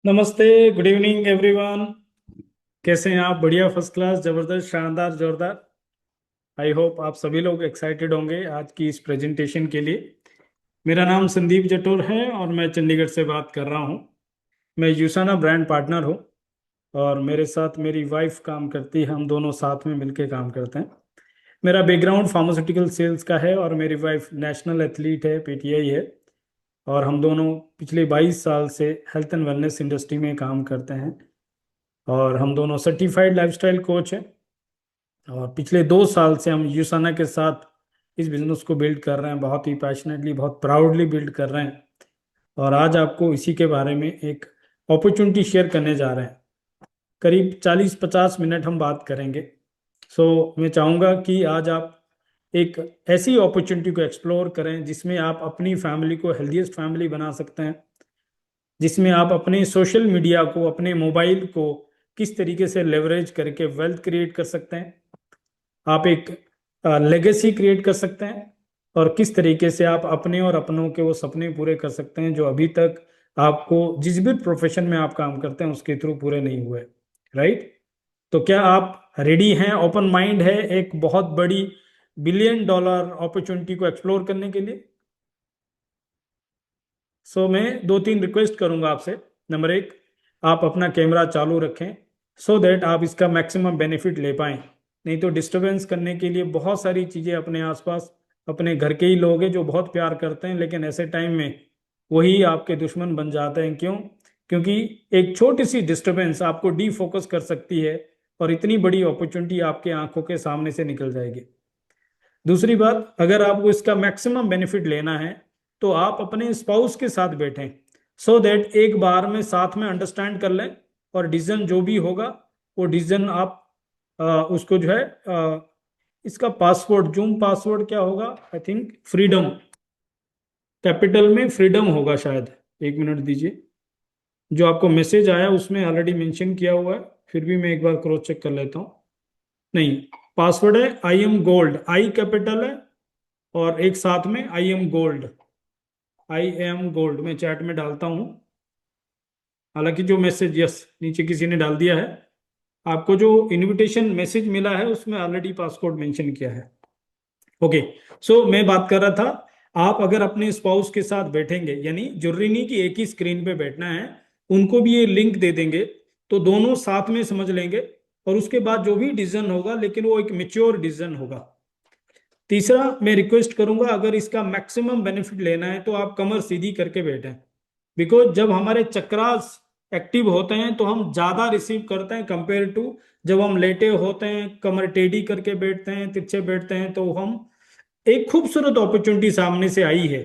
नमस्ते। Good evening everyone. कैसे हैं आप? बढ़िया, फर्स्ट क्लास, जबरदस्त, शानदार, जोरदार। आई होप आप सभी लोग एक्साइटेड होंगे आज की इस प्रेजेंटेशन के लिए। मेरा नाम संदीप जटोर है और मैं चंडीगढ़ से बात कर रहा हूँ। मैं यूसाना ब्रांड पार्टनर हूँ और मेरे साथ मेरी वाइफ काम करती है। हम दोनों साथ में मिलकर काम करते हैं। मेरा बैकग्राउंड फार्मास्यूटिकल सेल्स का है और मेरी वाइफ नेशनल एथलीट है, पीटीआई है। और हम दोनों पिछले 22 साल से हेल्थ एंड वेलनेस इंडस्ट्री में काम करते हैं। और हम दोनों सर्टिफाइड लाइफस्टाइल कोच हैं। और पिछले 2 साल से हम यूसाना के साथ इस बिजनेस को बिल्ड कर रहे हैं, बहुत ही पैशनेटली, बहुत प्राउडली बिल्ड कर रहे हैं। और आज आपको इसी के बारे में एक अपॉर्चुनिटी शेयर करने जा रहे हैं। करीब 40-50 मिनट हम बात करेंगे। मैं चाहूँगा कि आज आप एक ऐसी अपॉर्चुनिटी को एक्सप्लोर करें जिसमें आप अपनी फैमिली को हेल्दीएस्ट फैमिली बना सकते हैं, जिसमें आप अपने सोशल मीडिया को, अपने मोबाइल को किस तरीके से लेवरेज करके वेल्थ क्रिएट कर सकते हैं, आप एक लेगेसी क्रिएट कर सकते हैं, और किस तरीके से आप अपने और अपनों के वो सपने पूरे कर सकते हैं जो अभी तक आपको जिस भी प्रोफेशन में आप काम करते हैं उसके थ्रू पूरे नहीं हुए। राइट? तो क्या आप रेडी हैं? ओपन माइंड है एक बहुत बड़ी बिलियन डॉलर अपॉर्चुनिटी को एक्सप्लोर करने के लिए? मैं 2-3 रिक्वेस्ट करूंगा आपसे। नंबर एक, आप अपना कैमरा चालू रखें सो दैट आप इसका मैक्सिमम बेनिफिट ले पाएं। नहीं तो डिस्टरबेंस करने के लिए बहुत सारी चीज़ें अपने आसपास, अपने घर के ही लोग हैं जो बहुत प्यार करते हैं, लेकिन ऐसे टाइम में वही आपके दुश्मन बन जाते हैं। क्यों? क्योंकि एक छोटी सी डिस्टरबेंस आपको डी फोकस कर सकती है और इतनी बड़ी अपॉर्चुनिटी आपके आंखों के सामने से निकल जाएगी। दूसरी बात, अगर आपको इसका मैक्सिमम बेनिफिट लेना है तो आप अपने स्पाउस के साथ बैठें सो दैट एक बार में साथ में अंडरस्टैंड कर लें, और डिसीजन जो भी होगा वो डिसीजन आप उसको जो है इसका पासवर्ड, जूम पासवर्ड क्या होगा? आई थिंक फ्रीडम, कैपिटल में फ्रीडम होगा शायद। एक मिनट दीजिए। जो आपको मैसेज आया उसमें ऑलरेडी मेंशन किया हुआ है, फिर भी मैं एक बार क्रॉस चेक कर लेता हूँ। नहीं, पासवर्ड है I am gold, I capital है और एक साथ में I am gold. I am gold मैं चैट में डालता हूं। हालांकि जो मैसेज, यस, नीचे किसी ने डाल दिया है। आपको जो इनविटेशन मैसेज मिला है उसमें ऑलरेडी पासकोड मेंशन किया है। ओके। मैं बात कर रहा था, आप अगर अपने स्पाउस के साथ बैठेंगे, यानी जरूरी नहीं कि एक ही स्क्रीन पे बैठना है, उनको भी ये लिंक दे देंगे तो दोनों साथ में समझ लेंगे। और उसके बाद जो भी डिसीजन होगा, लेकिन वो एक मेच्योर डिसीजन होगा। तीसरा, मैं रिक्वेस्ट करूंगा, अगर इसका मैक्सिमम बेनिफिट लेना है तो आप कमर सीधी करके बैठें। बिकॉज जब हमारे चक्रास एक्टिव होते हैं तो हम ज्यादा रिसीव करते हैं कंपेयर टू जब हम लेटे होते हैं, कमर टेढ़ी करके बैठते हैं, तिरछे बैठते हैं। तो हम एक खूबसूरत अपॉर्चुनिटी सामने से आई है,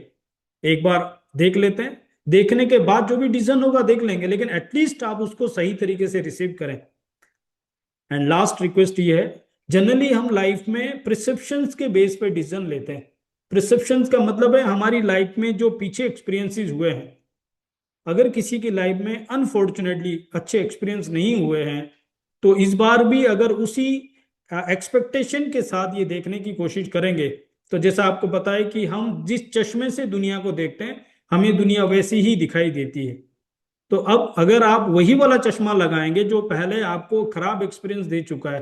एक बार देख लेते हैं। देखने के बाद जो भी डिसीजन होगा देख लेंगे, लेकिन एटलीस्ट आप उसको सही तरीके से रिसीव करें। एंड लास्ट रिक्वेस्ट ये है, जनरली हम लाइफ में प्रिसेप्शंस के बेस पे डिसीजन लेते हैं। प्रिसेप्शंस का मतलब है हमारी लाइफ में जो पीछे एक्सपीरियंसेस हुए हैं। अगर किसी की लाइफ में अनफॉर्चुनेटली अच्छे एक्सपीरियंस नहीं हुए हैं तो इस बार भी अगर उसी एक्सपेक्टेशन के साथ ये देखने की कोशिश करेंगे, तो जैसा आपको पता है कि हम जिस चश्मे से दुनिया को देखते हैं हमें दुनिया वैसी ही दिखाई देती है। तो अब अगर आप वही वाला चश्मा लगाएंगे जो पहले आपको खराब एक्सपीरियंस दे चुका है,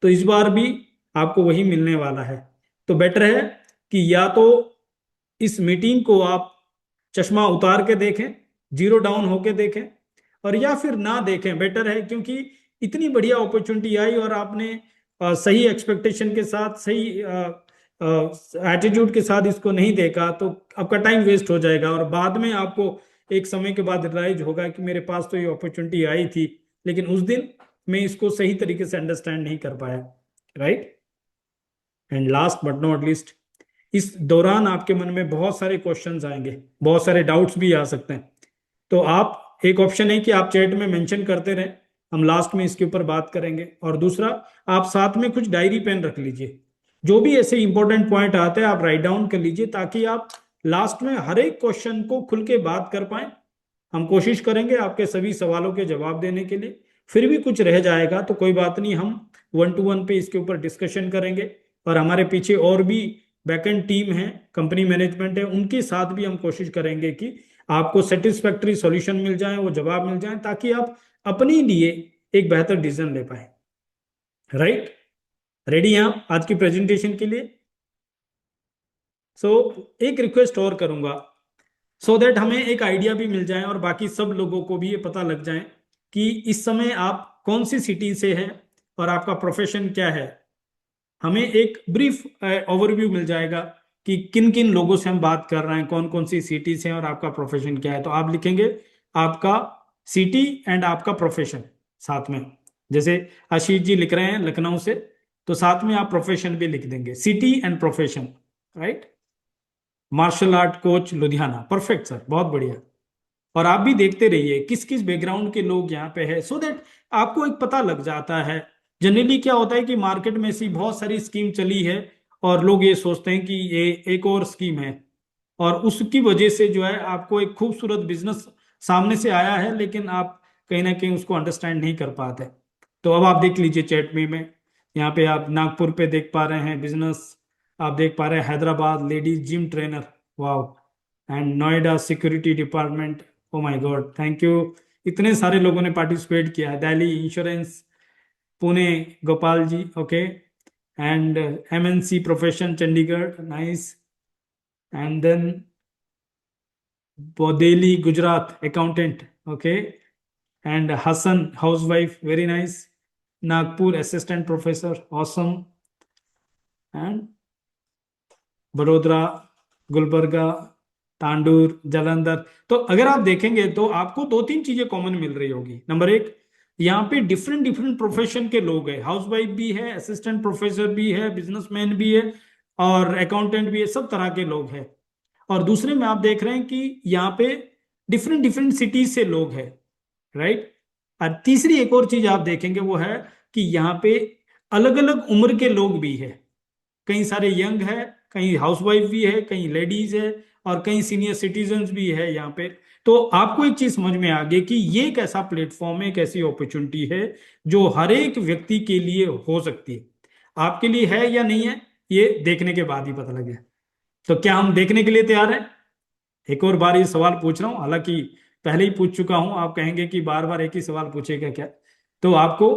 तो इस बार भी आपको वही मिलने वाला है। तो बेटर है कि या तो इस मीटिंग को आप चश्मा उतार के देखें, जीरो डाउन होके देखें, और या फिर ना देखें, बेटर है। क्योंकि इतनी बढ़िया अपॉर्चुनिटी आई और आपने सही एक्सपेक्टेशन के साथ, सही एटीट्यूड के साथ इसको नहीं देखा तो आपका टाइम वेस्ट हो जाएगा, और बाद में आपको एक समय के बाद रियलाइज होगा कि मेरे पास तो ये अपॉर्चुनिटी आई थी, लेकिन उस दिन मैं इसको सही तरीके से अंडरस्टैंड नहीं कर पाया। Right? And last but not least, इस दौरान आपके मन में बहुत सारे क्वेश्चंस आएंगे, बहुत सारे डाउट्स भी आ सकते हैं। तो आप, एक ऑप्शन है कि आप चैट में मेंशन करते रहें, हम लास्ट में इसके ऊपर बात करेंगे। और दूसरा, आप साथ में कुछ डायरी पेन रख लीजिए, जो भी ऐसे इंपॉर्टेंट पॉइंट आते हैं आप राइट डाउन कर लीजिए, ताकि आप लास्ट में हर एक क्वेश्चन को खुल के बात कर पाए। हम कोशिश करेंगे आपके सभी सवालों के जवाब देने के लिए। फिर भी कुछ रह जाएगा तो कोई बात नहीं, हम 1-to-1 पे इसके ऊपर डिस्कशन करेंगे। और हमारे पीछे और भी बैकएंड टीम है, कंपनी मैनेजमेंट है, उनके साथ भी हम कोशिश करेंगे कि आपको सेटिस्फैक्टरी सॉल्यूशन मिल जाए, वो जवाब मिल जाए, ताकि आप अपने लिए एक बेहतर डिसीजन ले पाए। राइट? रेडी हैं आप आज की प्रेजेंटेशन के लिए? सो एक रिक्वेस्ट और करूंगा, सो दैट हमें एक आइडिया भी मिल जाए और बाकी सब लोगों को भी ये पता लग जाए कि इस समय आप कौन सी सिटी से हैं और आपका प्रोफेशन क्या है। हमें एक ब्रीफ ओवरव्यू मिल जाएगा कि किन किन लोगों से हम बात कर रहे हैं, कौन कौन सी सिटी से हैं और आपका प्रोफेशन क्या है। तो आप लिखेंगे आपका सिटी एंड आपका प्रोफेशन साथ में। जैसे आशीष जी लिख रहे हैं लखनऊ से, तो साथ में आप प्रोफेशन भी लिख देंगे, city and profession. Right? Martial art coach Ludhiana, perfect sir, बहुत बढ़िया। और आप भी देखते रहिए किस किस बैकग्राउंड के लोग यहाँ पे है, सो दैट आपको एक पता लग जाता है। जनरली क्या होता है कि मार्केट में ऐसी बहुत सारी स्कीम चली है और लोग ये सोचते हैं कि ये एक और स्कीम है, और उसकी वजह से जो है आपको एक खूबसूरत बिजनेस सामने से आया है, लेकिन आप कहीं ना कहीं उसको अंडरस्टैंड नहीं कर पाते। तो अब आप देख लीजिए चैट में यहाँ पे आप नागपुर पे देख पा रहे हैं बिजनेस, आप देख पा रहे हैं हैदराबाद लेडीज जिम ट्रेनर, वाह, and Noida security department, oh my god, thank you. इतने सारे लोगों ने पार्टिसिपेट किया है। Delhi insurance, Pune, Gopal ji, okay, and MNC profession Chandigarh, nice, and then Bodeli Gujarat accountant, okay, and Hassan housewife, very nice, Nagpur assistant professor, awesome, and Vadodara, Gulbarga, Tandur, Jalandhar. तो अगर आप देखेंगे तो आपको दो तीन चीजें कॉमन मिल रही होगी। नंबर एक, यहाँ पे डिफरेंट डिफरेंट प्रोफेशन के लोग हैं, हाउसवाइफ भी है, असिस्टेंट प्रोफेसर भी है, बिजनेसमैन भी है, और अकाउंटेंट भी है, सब तरह के लोग हैं। और दूसरे में आप देख रहे हैं कि यहाँ पे डिफरेंट डिफरेंट सिटीज से लोग हैं। राइट? और तीसरी एक और चीज आप देखेंगे वो है कि यहाँ पे अलग अलग उम्र के लोग भी है। कई सारे यंग है, कहीं हाउसवाइफ भी है, कहीं लेडीज है, और कई सीनियर सिटीजन्स भी है यहाँ पे। तो आपको एक चीज समझ में आ गई कि ये एक ऐसा प्लेटफॉर्म है, एक ऐसी अपॉर्चुनिटी है जो हर एक व्यक्ति के लिए हो सकती है। आपके लिए है या नहीं है, ये देखने के बाद ही पता लगे। तो क्या हम देखने के लिए तैयार हैं? एक और बार ये सवाल पूछ रहा हूं, हालांकि पहले ही पूछ चुका हूं, आप कहेंगे कि बार बार एक ही सवाल पूछेगा क्या। तो आपको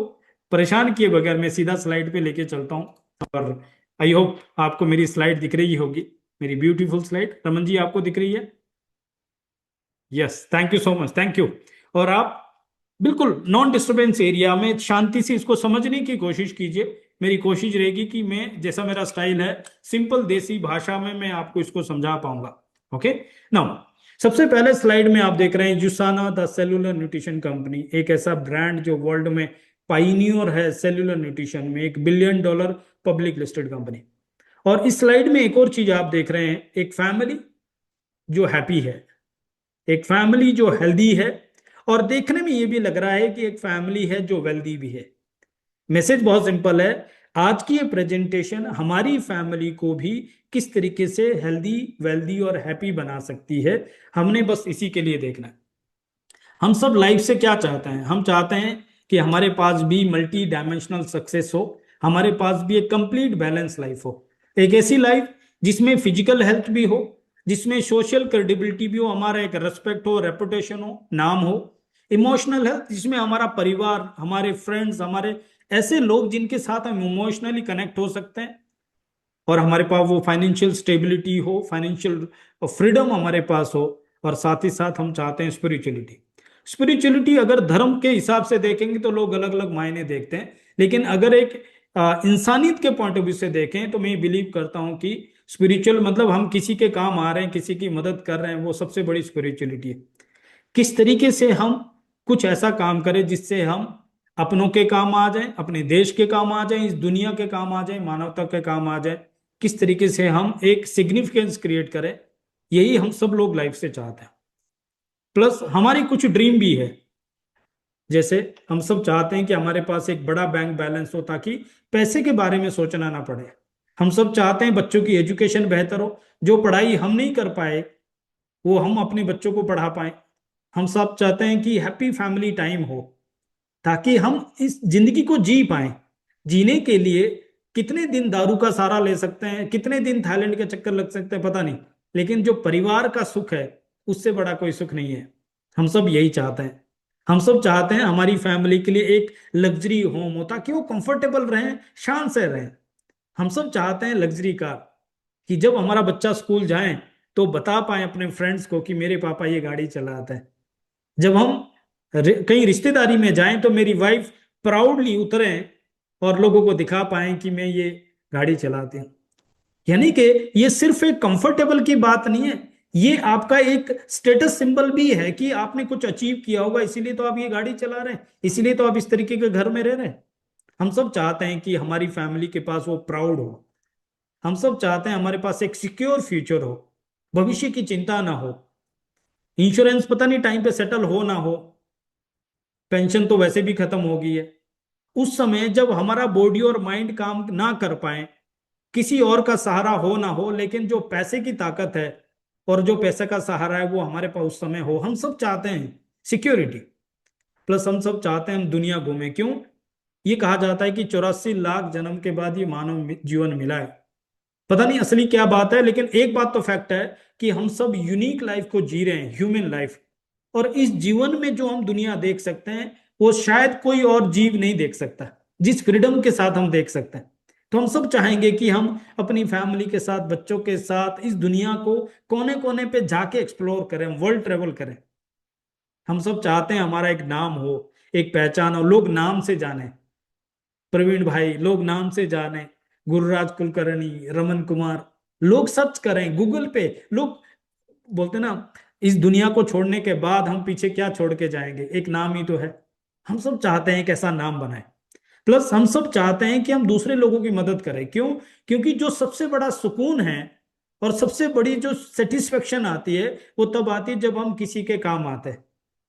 परेशान किए बगैर मैं सीधा स्लाइड पे लेके चलता हूं। और आई होप आपको मेरी स्लाइड दिख रही होगी, मेरी ब्यूटीफुल स्लाइड। रमन जी, आपको दिख रही है? Yes, thank you so much, thank you. और आप बिल्कुल नॉन डिस्टरबेंस एरिया में शांति से इसको समझने की कोशिश कीजिए। मेरी कोशिश रहेगी कि मैं, जैसा मेरा स्टाइल है, सिंपल देसी भाषा में मैं आपको इसको समझा पाऊंगा। ओके, नाउ सबसे पहले स्लाइड में आप देख रहे हैं यूसाना द सेलुलर न्यूट्रिशन कंपनी, एक ऐसा ब्रांड जो वर्ल्ड में पाइनियर है सेल्यूलर न्यूट्रिशन में, $1 बिलियन पब्लिक लिस्टेड कंपनी। और इस स्लाइड में एक और चीज आप देख रहे हैं, एक फैमिली जो हैप्पी है, एक फैमिली जो हेल्दी है, और देखने में ये भी लग रहा है कि एक फैमिली है जो वेल्दी भी है। मैसेज बहुत सिंपल है। आज की ये प्रेजेंटेशन हमारी फैमिली को भी किस तरीके से हेल्दी, वेल्दी और हैप्पी बना सकती है, हमने बस इसी के लिए देखना है। हम सब लाइफ से क्या चाहते हैं? हम चाहते हैं कि हमारे पास भी मल्टी डायमेंशनल सक्सेस हो, हमारे पास भी एक कंप्लीट बैलेंस लाइफ हो, एक ऐसी लाइफ जिसमें फिजिकल हेल्थ भी हो, जिसमें सोशल क्रेडिबिलिटी भी हो, हमारा एक रेस्पेक्ट हो, रेपुटेशन हो, नाम हो, इमोशनल हेल्थ जिसमें हमारा परिवार, हमारे फ्रेंड्स, हमारे ऐसे लोग जिनके साथ हम इमोशनली कनेक्ट हो सकते हैं, और हमारे पास वो फाइनेंशियल स्टेबिलिटी हो, फाइनेंशियल फ्रीडम हमारे पास हो, और साथ ही साथ हम चाहते हैं स्पिरिचुअलिटी। स्पिरिचुअलिटी अगर धर्म के हिसाब से देखेंगे तो लोग अलग अलग मायने देखते हैं, लेकिन अगर एक इंसानियत के पॉइंट ऑफ व्यू से देखें तो मैं बिलीव करता हूं कि स्पिरिचुअल मतलब हम किसी के काम आ रहे हैं, किसी की मदद कर रहे हैं, वो सबसे बड़ी स्पिरिचुअलिटी है। किस तरीके से हम कुछ ऐसा काम करें जिससे हम अपनों के काम आ जाएं, अपने देश के काम आ जाएं, इस दुनिया के काम आ जाएं, मानवता के काम आ जाएं, किस तरीके से हम एक सिग्निफिकेंस क्रिएट करें, यही हम सब लोग लाइफ से चाहते हैं। प्लस हमारी कुछ ड्रीम भी है, जैसे हम सब चाहते हैं कि हमारे पास एक बड़ा बैंक बैलेंस हो ताकि पैसे के बारे में सोचना ना पड़े। हम सब चाहते हैं बच्चों की एजुकेशन बेहतर हो, जो पढ़ाई हम नहीं कर पाए वो हम अपने बच्चों को पढ़ा पाए। हम सब चाहते हैं कि हैप्पी फैमिली टाइम हो, ताकि हम इस जिंदगी को जी पाए। जीने के लिए कितने दिन दारू का सहारा ले सकते हैं, कितने दिन थाईलैंड के चक्कर लग सकते हैं, पता नहीं, लेकिन जो परिवार का सुख है उससे बड़ा कोई सुख नहीं है। हम सब यही चाहते हैं। हम सब चाहते हैं हमारी फैमिली के लिए एक लग्जरी होम हो, ताकि वो कंफर्टेबल रहें, शान से रहें। हम सब चाहते हैं लग्जरी कार, कि जब हमारा बच्चा स्कूल जाए तो बता पाए अपने फ्रेंड्स को कि मेरे पापा ये गाड़ी चलाते हैं। जब हम कहीं रिश्तेदारी में जाएं तो मेरी वाइफ प्राउडली उतरे और लोगों को दिखा पाए कि मैं ये गाड़ी चलाती हूँ। यानी कि ये सिर्फ एक कंफर्टेबल की बात नहीं है, ये आपका एक स्टेटस सिंबल भी है कि आपने कुछ अचीव किया होगा, इसीलिए तो आप ये गाड़ी चला रहे हैं, इसीलिए तो आप इस तरीके के घर में रह रहे हैं। हम सब चाहते हैं कि हमारी फैमिली के पास वो प्राउड हो। हम सब चाहते हैं हमारे पास एक सिक्योर फ्यूचर हो, भविष्य की चिंता ना हो, इंश्योरेंस पता नहीं टाइम पे सेटल हो ना हो, पेंशन तो वैसे भी खत्म हो गई है। उस समय जब हमारा बॉडी और माइंड काम ना कर पाए, किसी और का सहारा हो ना हो, लेकिन जो पैसे की ताकत है और जो पैसे का सहारा है वो हमारे पास उस समय हो। हम सब चाहते हैं सिक्योरिटी, प्लस हम सब चाहते हैं हम दुनिया घूमें। क्यों? ये कहा जाता है कि 84 लाख जन्म के बाद ये मानव जीवन मिला है। पता नहीं असली क्या बात है, लेकिन एक बात तो फैक्ट है कि हम सब यूनिक लाइफ को जी रहे हैं, ह्यूमन लाइफ। और इस जीवन में जो हम दुनिया देख सकते हैं वो शायद कोई और जीव नहीं देख सकता, जिस फ्रीडम के साथ हम देख सकते हैं। तो हम सब चाहेंगे कि हम अपनी फैमिली के साथ, बच्चों के साथ इस दुनिया को कोने कोने पे जाके एक्सप्लोर करें, वर्ल्ड ट्रेवल करें। हम सब चाहते हैं हमारा एक नाम हो, एक पहचान हो, लोग नाम से जाने, प्रवीण भाई लोग नाम से जाने, गुरुराज कुलकर्णी, रमन कुमार। लोग सर्च करें गूगल पे, लोग बोलते ना, इस दुनिया को छोड़ने के बाद हम पीछे क्या छोड़ के जाएंगे, एक नाम ही तो है। हम सब चाहते हैं एक ऐसा नाम बनाए। प्लस हम सब चाहते हैं कि हम दूसरे लोगों की मदद करें। क्यों? क्योंकि जो सबसे बड़ा सुकून है और सबसे बड़ी जो सेटिस्फेक्शन आती है वो तब आती है जब हम किसी के काम आते हैं,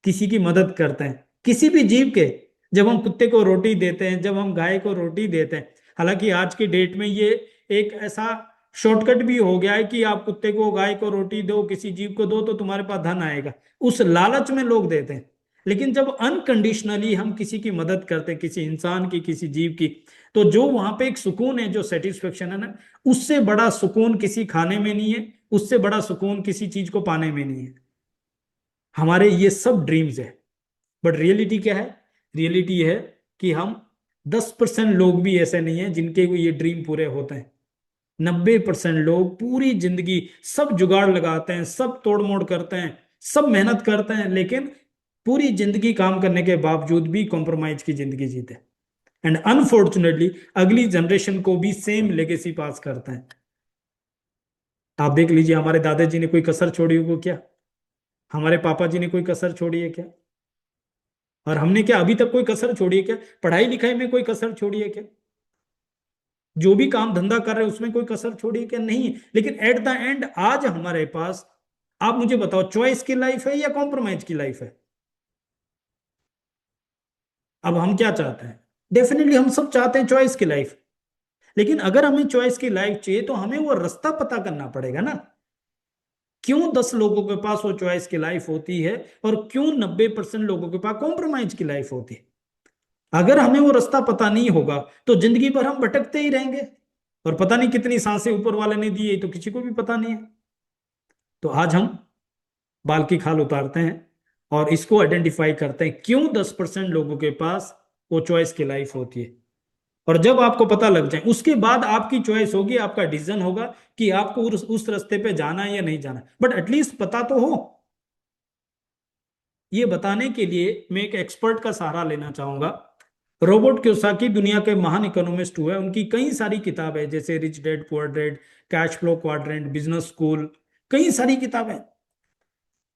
किसी की मदद करते हैं, किसी भी जीव के। जब हम कुत्ते को रोटी देते हैं, जब हम गाय को रोटी देते हैं। हालांकि आज की डेट में ये एक ऐसा शॉर्टकट भी हो गया है कि आप कुत्ते को, गाय को रोटी दो, किसी जीव को दो तो तुम्हारे पास धन आएगा, उस लालच में लोग देते हैं। लेकिन जब अनकंडीशनली हम किसी की मदद करते हैं, किसी इंसान की, किसी जीव की, तो जो वहां पे एक सुकून है, जो सेटिस्फेक्शन है ना, उससे बड़ा सुकून किसी खाने में नहीं है, उससे बड़ा सुकून किसी चीज को पाने में नहीं है। हमारे ये सब ड्रीम्स है, बट रियलिटी क्या है? रियलिटी है कि हम 10% लोग भी ऐसे नहीं है जिनके ये ड्रीम पूरे होते हैं। 90% लोग पूरी जिंदगी सब जुगाड़ लगाते हैं, सब तोड़ मोड़ करते हैं, सब मेहनत करते हैं, लेकिन पूरी जिंदगी काम करने के बावजूद भी कॉम्प्रोमाइज की जिंदगी जीते। एंड अनफॉर्चुनेटली अगली जनरेशन को भी सेम लेगेसी पास करते हैं। आप देख लीजिए, हमारे दादाजी ने कोई कसर छोड़ी हो क्या? हमारे पापा जी ने कोई कसर छोड़ी है क्या? और हमने क्या अभी तक कोई कसर छोड़ी है क्या? पढ़ाई लिखाई में कोई कसर छोड़ी है क्या? जो भी काम धंधा कर रहे हैं उसमें कोई कसर छोड़ी है क्या? नहीं। लेकिन एट द एंड आज हमारे पास, आप मुझे बताओ, चॉइस की लाइफ है या कॉम्प्रोमाइज की लाइफ है? अब हम क्या चाहते हैं? डेफिनेटली हम सब चाहते हैं चॉइस की लाइफ। लेकिन अगर हमें चॉइस की लाइफ चाहिए तो हमें वो रास्ता पता करना पड़ेगा ना। क्यों 10 लोगों के पास वो चॉइस की लाइफ होती है और क्यों 90% लोगों के पास कॉम्प्रोमाइज की लाइफ होती है? अगर हमें वो रास्ता पता नहीं होगा तो जिंदगी भर हम भटकते ही रहेंगे, और पता नहीं कितनी सांसें ऊपर वाले ने दी है तो किसी को भी पता नहीं है। तो आज हम बाल की खाल उतारते हैं और इसको आइडेंटिफाई करते हैं क्यों 10% लोगों के पास वो चॉइस की लाइफ होती है। और जब आपको पता लग जाए उसके बाद आपकी चॉइस होगी, आपका डिसीजन होगा कि आपको उस रास्ते पे जाना है या नहीं जाना, बट एटलीस्ट पता तो हो। ये बताने के लिए मैं एक एक्सपर्ट का सहारा लेना चाहूंगा। रोबर्ट कियोसाकी दुनिया के महान इकोनॉमिस्ट हुए, उनकी कई सारी किताबें जैसे rich dad poor dad, cash flow quadrant, business school, कई सारी किताबें।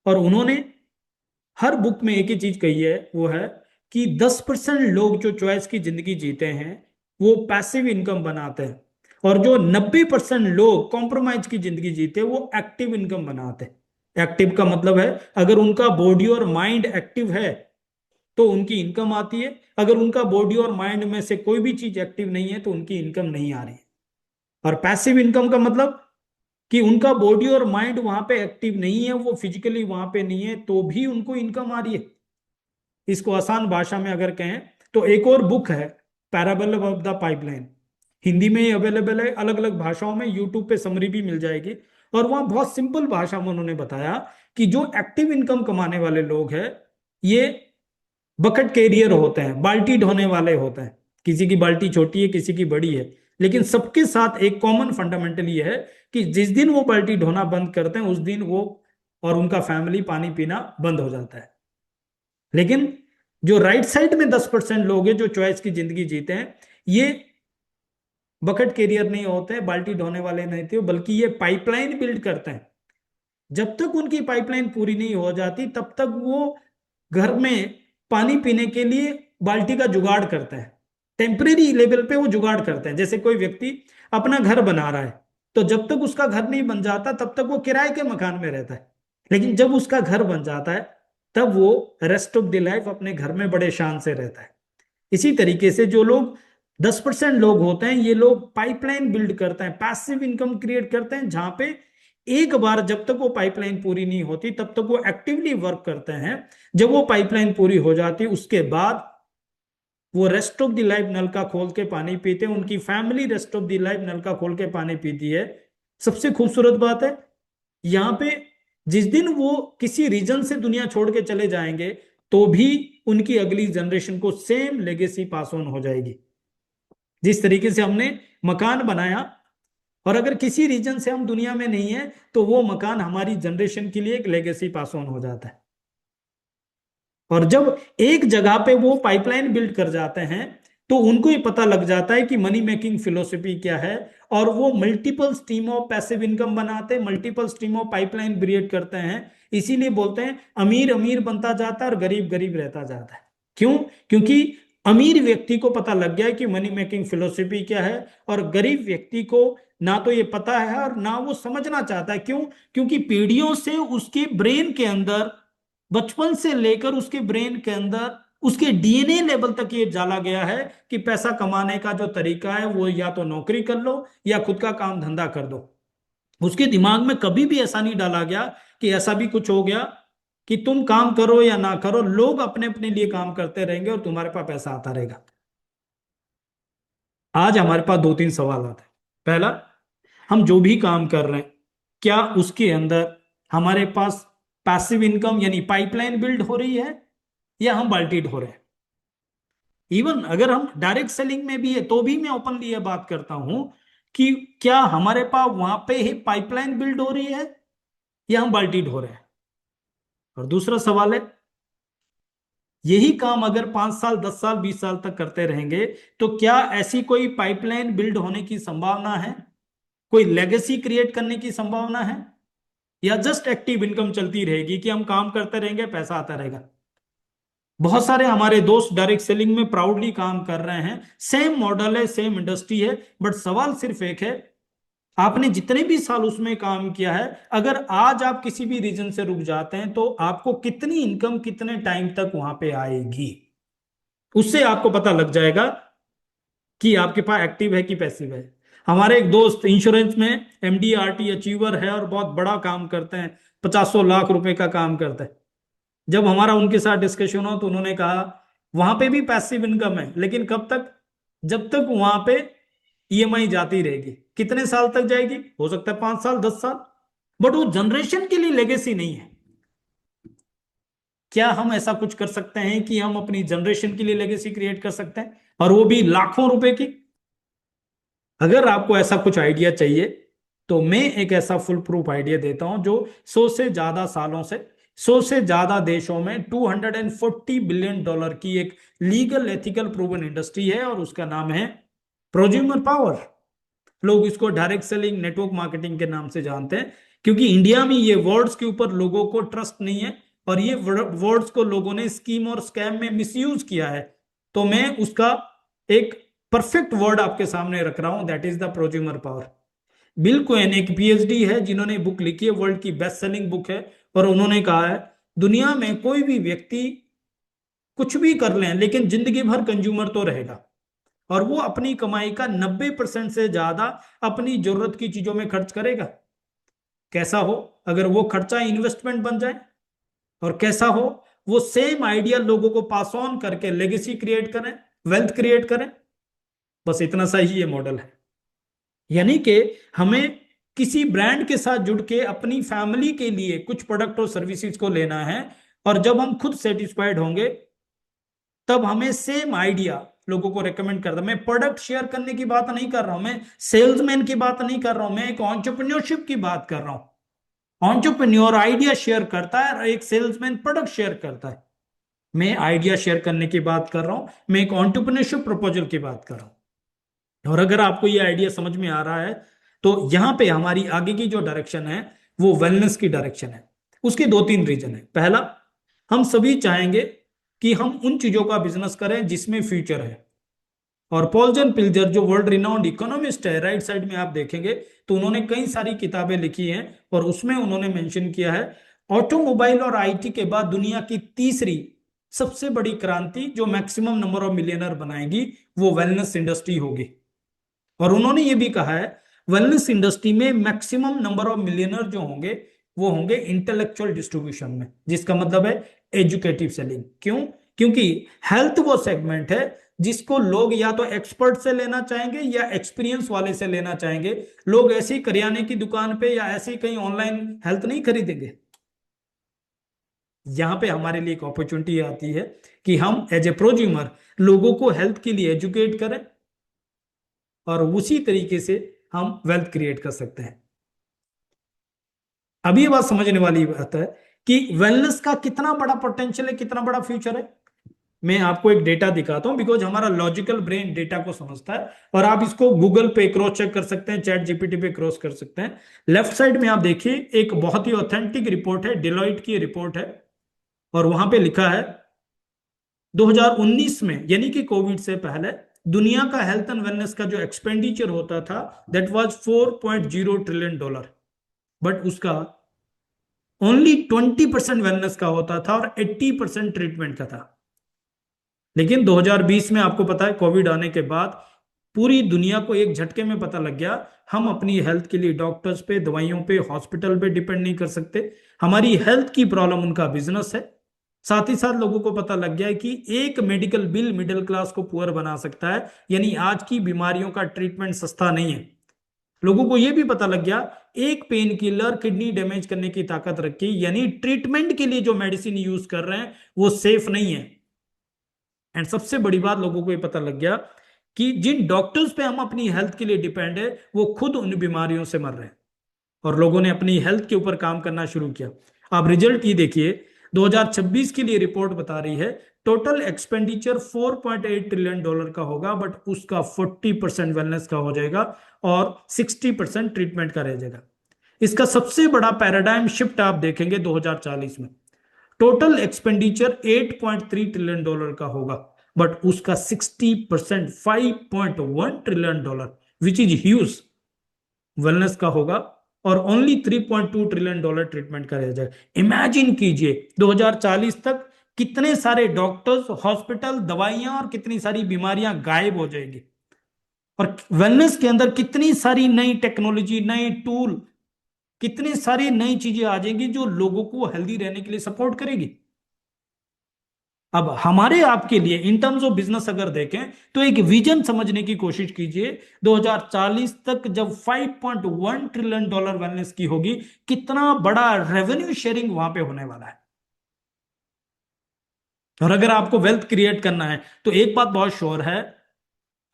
और उन्होंने हर बुक में एक ही चीज कही है, वो है कि 10% लोग जो चॉइस की जिंदगी जीते हैं वो पैसिव इनकम बनाते हैं, और जो 90% लोग कॉम्प्रोमाइज की जिंदगी जीते हैं वो एक्टिव इनकम बनाते हैं। एक्टिव का मतलब है अगर उनका बॉडी और माइंड एक्टिव है तो उनकी इनकम आती है, अगर उनका बॉडी और माइंड में से कोई भी चीज एक्टिव नहीं है तो उनकी इनकम नहीं आ रही है। और पैसिव इनकम का मतलब कि उनका बॉडी और माइंड वहां पे एक्टिव नहीं है, वो फिजिकली वहां पे नहीं है तो भी उनको इनकम आ रही है। इसको आसान भाषा में अगर कहें तो एक और बुक है, parable of the pipeline. Hindi में ही अवेलेबल है, अलग अलग भाषाओं में यूट्यूब पे समरी भी मिल जाएगी। और वहां बहुत सिंपल भाषा में उन्होंने बताया कि जो एक्टिव इनकम कमाने वाले लोग हैं ये बकेट कैरियर होते हैं, बाल्टी ढोने वाले होते हैं। किसी की बाल्टी छोटी है, किसी की बड़ी है, लेकिन सबके साथ एक कॉमन फंडामेंटल ये है कि जिस दिन वो बाल्टी ढोना बंद करते हैं उस दिन वो और उनका फैमिली पानी पीना बंद हो जाता है। लेकिन जो राइट साइड में 10% लोग हैं जो चॉइस की जिंदगी जीते हैं, ये बकेट कैरियर नहीं होते हैं, बाल्टी ढोने वाले नहीं थे, बल्कि ये पाइपलाइन बिल्ड करते हैं। जब तक उनकी पाइपलाइन पूरी नहीं हो जाती तब तक वो घर में पानी पीने के लिए बाल्टी का जुगाड़ करते हैं। टेम्परेरी लेवल पे वो जुगाड़ करते हैं। जैसे कोई व्यक्ति अपना घर बना रहा है, तो जब तक उसका घर नहीं बन जाता तब तक वो किराए के मकान में रहता है। लेकिन जब उसका घर बन जाता है तब वो रेस्ट ऑफ द लाइफ अपने घर में बड़े शान से रहता है। इसी तरीके से जो लोग 10% लोग होते हैं, ये लोग पाइपलाइन बिल्ड करते हैं, पैसिव इनकम क्रिएट करते हैं, जहां पे एक बार जब तक वो पाइपलाइन पूरी नहीं होती तब तक वो एक्टिवली वर्क करते हैं। जब वो पाइपलाइन पूरी हो जाती उसके बाद वो रेस्ट ऑफ द लाइफ नल का खोल के पानी पीते हैं, उनकी family rest of the life नल का खोल के पानी पीती है। सबसे खूबसूरत बात है यहाँ पे, जिस दिन वो किसी रीजन से दुनिया छोड़ के चले जाएंगे तो भी उनकी अगली जनरेशन को सेम लेगेसी पास ऑन हो जाएगी। जिस तरीके से हमने मकान बनाया और अगर किसी रीजन से हम दुनिया में नहीं है तो वो मकान हमारी जनरेशन के लिए एक लेगेसी पास ऑन हो जाता है। और जब एक जगह पे वो पाइपलाइन बिल्ड कर जाते हैं तो उनको ही पता लग जाता है कि मनी मेकिंग फिलोसफी क्या है, और वो multiple stream of passive income बनाते हैं, multiple stream of pipeline create करते हैं। इसीलिए बोलते हैं अमीर अमीर बनता जाता है और गरीब गरीब रहता जाता है। क्यों? क्योंकि अमीर व्यक्ति को पता लग गया है कि मनी मेकिंग फिलोसफी क्या है, और गरीब व्यक्ति को ना तो ये पता है और ना वो समझना चाहता है। क्यों? क्योंकि पीढ़ियों से उसके ब्रेन के अंदर, बचपन से लेकर उसके ब्रेन के अंदर, उसके डीएनए लेवल तक ये डाला गया है कि पैसा कमाने का जो तरीका है वो या तो नौकरी कर लो या खुद का काम धंधा कर दो। उसके दिमाग में कभी भी ऐसा नहीं डाला गया कि ऐसा भी कुछ हो गया कि तुम काम करो या ना करो, लोग अपने अपने लिए काम करते रहेंगे और तुम्हारे पास पैसा आता रहेगा। आज हमारे पास दो तीन सवाल आते हैं। पहला, हम जो भी काम कर रहे हैं क्या उसके अंदर हमारे पास पैसिव इनकम यानी पाइपलाइन बिल्ड हो रही है या हम बाल्टी ढो रहे हैं। इवन अगर हम डायरेक्ट सेलिंग में भी है तो भी मैं ओपनली ये बात करता हूं कि क्या हमारे पास वहां पे ही पाइपलाइन बिल्ड हो रही है या हम बाल्टी ढो रहे हैं। और दूसरा सवाल है, यही काम अगर 5 साल 10 साल 20 साल तक करते रहेंगे तो क्या ऐसी कोई पाइपलाइन बिल्ड होने की संभावना है, कोई लेगेसी क्रिएट करने की संभावना है, या जस्ट एक्टिव इनकम चलती रहेगी कि हम काम करते रहेंगे पैसा आता रहेगा। बहुत सारे हमारे दोस्त डायरेक्ट सेलिंग में प्राउडली काम कर रहे हैं, सेम मॉडल है, सेम इंडस्ट्री है, बट सवाल सिर्फ एक है, आपने जितने भी साल उसमें काम किया है, अगर आज आप किसी भी रीजन से रुक जाते हैं तो आपको कितनी इनकम कितने टाइम तक वहां पे आएगी। उससे आपको पता लग जाएगा कि आपके पास एक्टिव है कि पैसिव है। हमारे एक दोस्त इंश्योरेंस में एमडीआरटी अचीवर है और बहुत बड़ा काम करते हैं, 50 लाख रुपए का काम करते हैं। जब हमारा उनके साथ डिस्कशन हो तो उन्होंने कहा वहां पे भी पैसिव इनकम है, लेकिन कब तक? जब तक वहां पे ईएमआई जाती रहेगी। कितने साल तक जाएगी? हो सकता है 5 साल 10 साल, बट वो जनरेशन के लिए लेगेसी नहीं है। क्या हम ऐसा कुछ कर सकते हैं कि हम अपनी जनरेशन के लिए लेगेसी क्रिएट कर सकते हैं, और वो भी लाखों रुपए की? अगर आपको ऐसा कुछ आइडिया चाहिए तो मैं एक ऐसा फुल प्रूफ आइडिया देता हूं जो 100 से ज्यादा सालों से 100 से ज्यादा देशों में $240 बिलियन की एक लीगल एथिकल प्रूवन इंडस्ट्री है, और उसका नाम है प्रोज्यूमर पावर। लोग इसको डायरेक्ट सेलिंग नेटवर्क मार्केटिंग के नाम से जानते हैं, क्योंकि इंडिया में ये वर्ड्स के ऊपर लोगों को ट्रस्ट नहीं है और ये वर्ड्स को लोगों ने स्कीम और स्कैम में मिसयूज किया है। तो मैं उसका एक परफेक्ट वर्ड आपके सामने रख रहा हूं, that is the prosumer power. Bill Cohen एक पीएचडी है जिन्होंने बुक लिखी है, वर्ल्ड की बेस्ट सेलिंग बुक है, और उन्होंने कहा है दुनिया में कोई भी व्यक्ति कुछ भी कर ले लेकिन जिंदगी भर कंज्यूमर तो रहेगा, और वो अपनी कमाई का 90% से ज्यादा अपनी जरूरत की चीजों में खर्च करेगा। कैसा हो अगर वो खर्चा इन्वेस्टमेंट बन जाए, और कैसा हो वो सेम आइडिया लोगों को पास ऑन करके लेगेसी क्रिएट करें, वेल्थ क्रिएट करें। बस इतना सा ही ये मॉडल है। यानी कि हमें किसी ब्रांड के साथ जुड़ के अपनी फैमिली के लिए कुछ प्रोडक्ट और सर्विसेज को लेना है, और जब हम खुद सेटिस्फाइड होंगे तब हमें सेम आइडिया लोगों को रेकमेंड करता। मैं प्रोडक्ट शेयर करने की बात नहीं कर रहा हूं, मैं सेल्समैन की बात नहीं कर रहा हूं, मैं एक एंटरप्रेन्योरशिप की बात कर रहा हूं। एंटरप्रेन्योर आइडिया शेयर करता है और एक सेल्समैन प्रोडक्ट शेयर करता है। मैं आइडिया शेयर करने की बात कर रहा हूं, मैं एक एंटरप्रेन्योरशिप प्रपोजल की बात कर रहा हूं। और अगर आपको ये आइडिया समझ में आ रहा है तो यहां पे हमारी आगे की जो डायरेक्शन है वो वेलनेस की डायरेक्शन है। उसके दो तीन रीजन है। पहला, हम सभी चाहेंगे कि हम उन चीजों का बिजनेस करें जिसमें फ्यूचर है। और पॉल्जन पिल्जर जो वर्ल्ड रिनाउंड इकोनॉमिस्ट है, राइट साइड में आप देखेंगे तो उन्होंने कई सारी किताबें लिखी हैं और उसमें उन्होंने मेंशन किया है ऑटोमोबाइल और आईटी के बाद दुनिया की तीसरी सबसे बड़ी क्रांति जो मैक्सिमम नंबर ऑफ मिलियनर बनाएगी वो वेलनेस इंडस्ट्री होगी। और उन्होंने ये भी कहा है वेलनेस इंडस्ट्री में मैक्सिमम नंबर ऑफ मिलियनर जो होंगे वो होंगे इंटेलेक्चुअल डिस्ट्रीब्यूशन में, जिसका मतलब है एजुकेटिव सेलिंग। क्यों? क्योंकि हेल्थ वो सेगमेंट है जिसको लोग या तो एक्सपर्ट से लेना चाहेंगे या एक्सपीरियंस वाले से लेना चाहेंगे। लोग ऐसी करियाने की दुकान पे या ऐसी कहीं ऑनलाइन हेल्थ नहीं खरीदेंगे। यहां पे हमारे लिए एक अपॉर्चुनिटी आती है कि हम एज ए प्रोज्यूमर लोगों को हेल्थ के लिए एजुकेट करें और उसी तरीके से हम वेल्थ क्रिएट कर सकते हैं। अभी ये बात समझने वाली बात है कि वेलनेस का कितना बड़ा पोटेंशियल है, कितना बड़ा फ्यूचर है। मैं आपको एक डेटा दिखाता हूं बिकॉज हमारा लॉजिकल ब्रेन डेटा को समझता है, और आप इसको गूगल पे क्रॉस चेक कर सकते हैं, चैट जीपीटी पे क्रॉस कर सकते हैं। लेफ्ट साइड में आप देखिए एक बहुत ही ऑथेंटिक रिपोर्ट है, डिलॉइट की रिपोर्ट है, और वहां पे लिखा है 2019 में यानी कि कोविड से पहले दुनिया का हेल्थ एंड वेलनेस का जो एक्सपेंडिचर होता था दैट वाज $4.0 ट्रिलियन, बट उसका ओनली 20% वेलनेस का होता था और 80% ट्रीटमेंट का था। लेकिन 2020 में आपको पता है कोविड आने के बाद पूरी दुनिया को एक झटके में पता लग गया हम अपनी हेल्थ के लिए डॉक्टर्स पे, दवाइयों पे, हॉस्पिटल पे डिपेंड नहीं कर सकते। हमारी हेल्थ की प्रॉब्लम उनका बिजनेस है। साथ ही साथ लोगों को पता लग गया है कि एक मेडिकल बिल मिडिल क्लास को पुअर बना सकता है, यानी आज की बीमारियों का ट्रीटमेंट सस्ता नहीं है। लोगों को यह भी पता लग गया एक पेन किलर किडनी डैमेज करने की ताकत रखी, यानी ट्रीटमेंट के लिए जो मेडिसिन यूज कर रहे हैं वो सेफ नहीं है। एंड सबसे बड़ी बात लोगों को ये पता लग गया कि जिन डॉक्टर्स पे हम अपनी हेल्थ के लिए डिपेंड है वो खुद उन बीमारियों से मर रहे हैं, और लोगों ने अपनी हेल्थ के ऊपर काम करना शुरू किया। आप रिजल्ट ये देखिए 2026 के लिए रिपोर्ट बता रही है टोटल एक्सपेंडिचर $4.8 ट्रिलियन का होगा, बट उसका 40% वेलनेस का हो जाएगा और 60% ट्रीटमेंट का रह जाएगा। इसका सबसे बड़ा पैराडाइम शिफ्ट आप देखेंगे 2040 में टोटल एक्सपेंडिचर $8.3 ट्रिलियन का होगा, बट उसका 60% $5.1 trillion which is huge wellness का होगा, और ओनली $3.2 ट्रिलियन ट्रीटमेंट का रह जाएगा। इमेजिन कीजिए 2040 तक कितने सारे डॉक्टर्स, हॉस्पिटल, दवाइयां और कितनी सारी बीमारियां गायब हो जाएंगी, और वेलनेस के अंदर कितनी सारी नई टेक्नोलॉजी, नए टूल, कितनी सारी नई चीजें आ जाएंगी जो लोगों को हेल्दी रहने के लिए सपोर्ट करेगी। अब हमारे आपके लिए इन टर्म्स ऑफ बिजनेस अगर देखें तो एक विजन समझने की कोशिश कीजिए 2040 तक जब $5.1 ट्रिलियन वेलनेस की होगी, कितना बड़ा रेवेन्यू शेयरिंग वहां पे होने वाला है। और अगर आपको वेल्थ क्रिएट करना है तो एक बात बहुत श्योर है,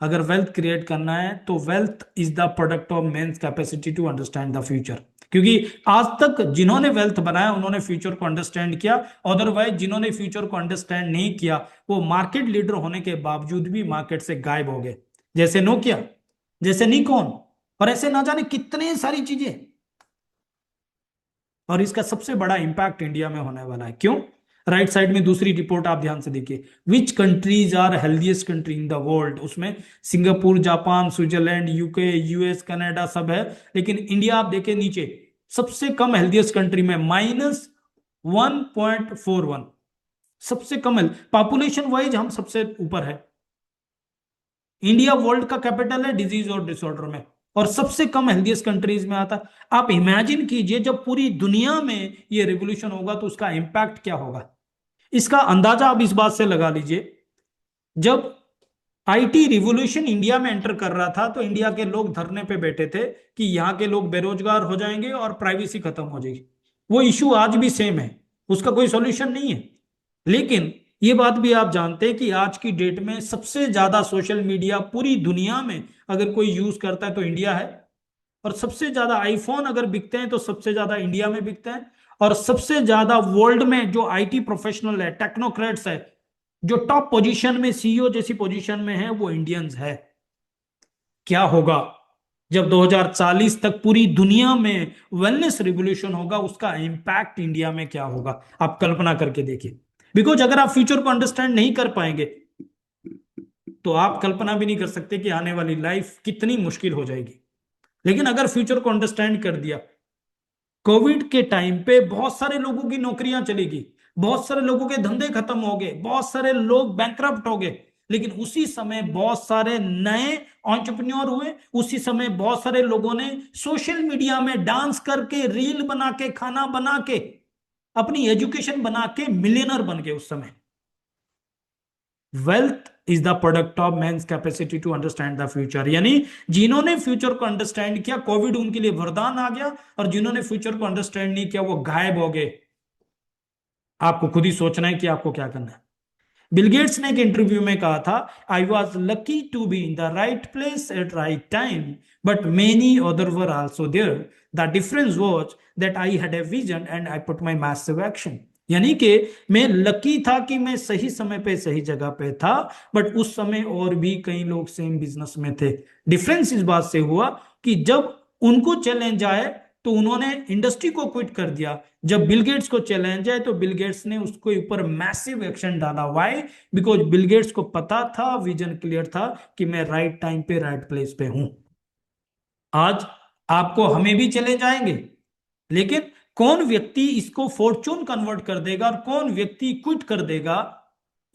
अगर वेल्थ क्रिएट करना है तो wealth is the product of man's capacity to understand the future. क्योंकि आज तक जिन्होंने वेल्थ बनाया उन्होंने फ्यूचर को अंडरस्टैंड किया, अदरवाइज जिन्होंने फ्यूचर को अंडरस्टैंड नहीं किया वो मार्केट लीडर होने के बावजूद भी मार्केट से गायब हो गए, जैसे नोकिया, जैसे निकॉन, और ऐसे ना जाने कितने सारी चीजें। और इसका सबसे बड़ा इंपैक्ट इंडिया में होने वाला है। क्यों? राइट साइड में दूसरी रिपोर्ट आप ध्यान से देखिए, which countries are healthiest country in the world. उसमें Singapore, Japan, Switzerland, UK, US, Canada सब है, लेकिन इंडिया आप देखें नीचे सबसे कम हेल्दीएस्ट कंट्री में -1.41, सबसे कम पॉपुलेशन वाइज हम सबसे ऊपर है। इंडिया वर्ल्ड का कैपिटल है डिजीज और डिसऑर्डर में, और सबसे कम हेल्दीएस्ट कंट्रीज में आता है। आप इमेजिन कीजिए जब पूरी दुनिया में ये रिवॉल्यूशन होगा तो उसका इंपैक्ट क्या होगा। इसका अंदाजा आप इस बात से लगा लीजिए, जब आईटी रिवॉल्यूशन इंडिया में एंटर कर रहा था तो इंडिया के लोग धरने पे बैठे थे कि यहाँ के लोग बेरोजगार हो जाएंगे और प्राइवेसी खत्म हो जाएगी। वो इशू आज भी सेम है, उसका कोई सॉल्यूशन नहीं है। लेकिन ये बात भी आप जानते हैं कि आज की डेट में सबसे ज्यादा सोशल मीडिया पूरी दुनिया में अगर कोई यूज करता है तो इंडिया है। और सबसे ज्यादा आईफोन अगर बिकते हैं तो सबसे ज्यादा इंडिया में बिकते हैं। और सबसे ज्यादा वर्ल्ड में जो आईटी प्रोफेशनल है, टेक्नोक्रेट्स है, जो टॉप पोजीशन में सीईओ जैसी पोजीशन में है, वो इंडियंस है। क्या होगा जब 2040 तक पूरी दुनिया में वेलनेस रिवॉल्यूशन होगा, उसका इंपैक्ट इंडिया में क्या होगा आप कल्पना करके देखिए। बिकॉज अगर आप फ्यूचर को अंडरस्टैंड नहीं कर पाएंगे तो आप कल्पना भी नहीं कर सकते कि आने वाली लाइफ कितनी मुश्किल हो जाएगी। लेकिन अगर फ्यूचर को अंडरस्टैंड कर दिया, कोविड के टाइम पे बहुत सारे लोगों की नौकरियां चलेगी, बहुत सारे लोगों के धंधे खत्म हो गए, बहुत सारे लोग बैंकरप्ट हो गए। लेकिन उसी समय बहुत सारे नए एंटरप्रेन्योर हुए, उसी समय बहुत सारे लोगों ने सोशल मीडिया में डांस करके, रील बना के, खाना बना के, अपनी एजुकेशन बना के मिलियनर बन गए उस समय। Wealth is the product of man's capacity to understand the future. यानी जिन्होंने फ्यूचर को अंडरस्टैंड किया, कोविड उनके लिए वरदान आ गया, और जिन्होंने फ्यूचर को अंडरस्टैंड नहीं किया वो गायब हो गए। आपको खुद ही सोचना है कि आपको क्या करना है। बिल गेट्स ने एक इंटरव्यू में कहा था, I was lucky to be in the right place at right time, but many other were also there. The difference was that I had a vision and I put my massive action. यानी कि मैं lucky था कि मैं सही समय पे सही जगह पे था, बट उस समय और भी कई लोग सेम बिजनेस में थे। डिफरेंस इस बात से हुआ कि जब उनको चैलेंज आए तो उन्होंने इंडस्ट्री को क्विट कर दिया। जब बिल गेट्स को चैलेंज आए तो बिल गेट्स ने उसके ऊपर मैसिव एक्शन डाला। व्हाई? बिकॉज बिल गेट्स को पता था, विजन क्लियर था कि मैं राइट टाइम पे राइट प्लेस पे हूं। आज आपको हमें भी चैलेंज आएंगे, लेकिन कौन व्यक्ति इसको फॉर्चून कन्वर्ट कर देगा और कौन व्यक्ति क्विट कर देगा,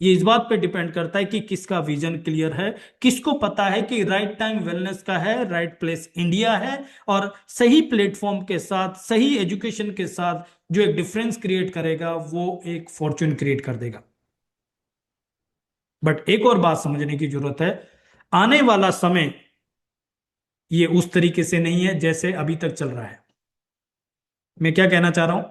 ये इस बात पे डिपेंड करता है कि किसका विजन क्लियर है, किसको पता है कि राइट टाइम वेलनेस का है, राइट प्लेस इंडिया है, और सही प्लेटफॉर्म के साथ, सही एजुकेशन के साथ जो एक डिफरेंस क्रिएट करेगा वो एक फॉर्चून क्रिएट कर देगा। बट एक और बात समझने की जरूरत है, आने वाला समय ये उस तरीके से नहीं है जैसे अभी तक चल रहा है। मैं क्या कहना चाह रहा हूं,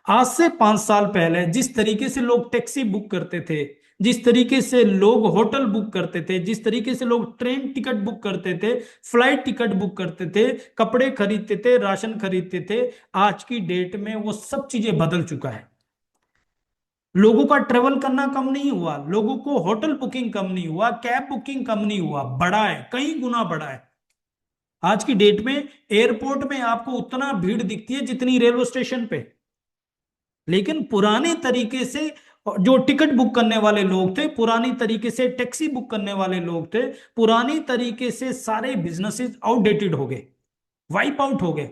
आज से 5 साल पहले जिस तरीके से लोग टैक्सी बुक करते थे, जिस तरीके से लोग होटल बुक करते थे, जिस तरीके से लोग ट्रेन टिकट बुक करते थे, फ्लाइट टिकट बुक करते थे, कपड़े खरीदते थे, राशन खरीदते थे, आज की डेट में वो सब चीजें बदल चुका है। लोगों का ट्रेवल करना कम नहीं हुआ, लोगों को होटल बुकिंग कम नहीं हुआ, कैब बुकिंग कम नहीं हुआ, बढ़ा है, कई गुना बढ़ा है। आज की डेट में एयरपोर्ट में आपको उतना भीड़ दिखती है जितनी रेलवे स्टेशन पे। लेकिन पुराने तरीके से जो टिकट बुक करने वाले लोग थे, पुरानी तरीके से टैक्सी बुक करने वाले लोग थे, पुरानी तरीके से सारे बिजनेसेस आउटडेटेड हो गए, वाइप आउट हो गए।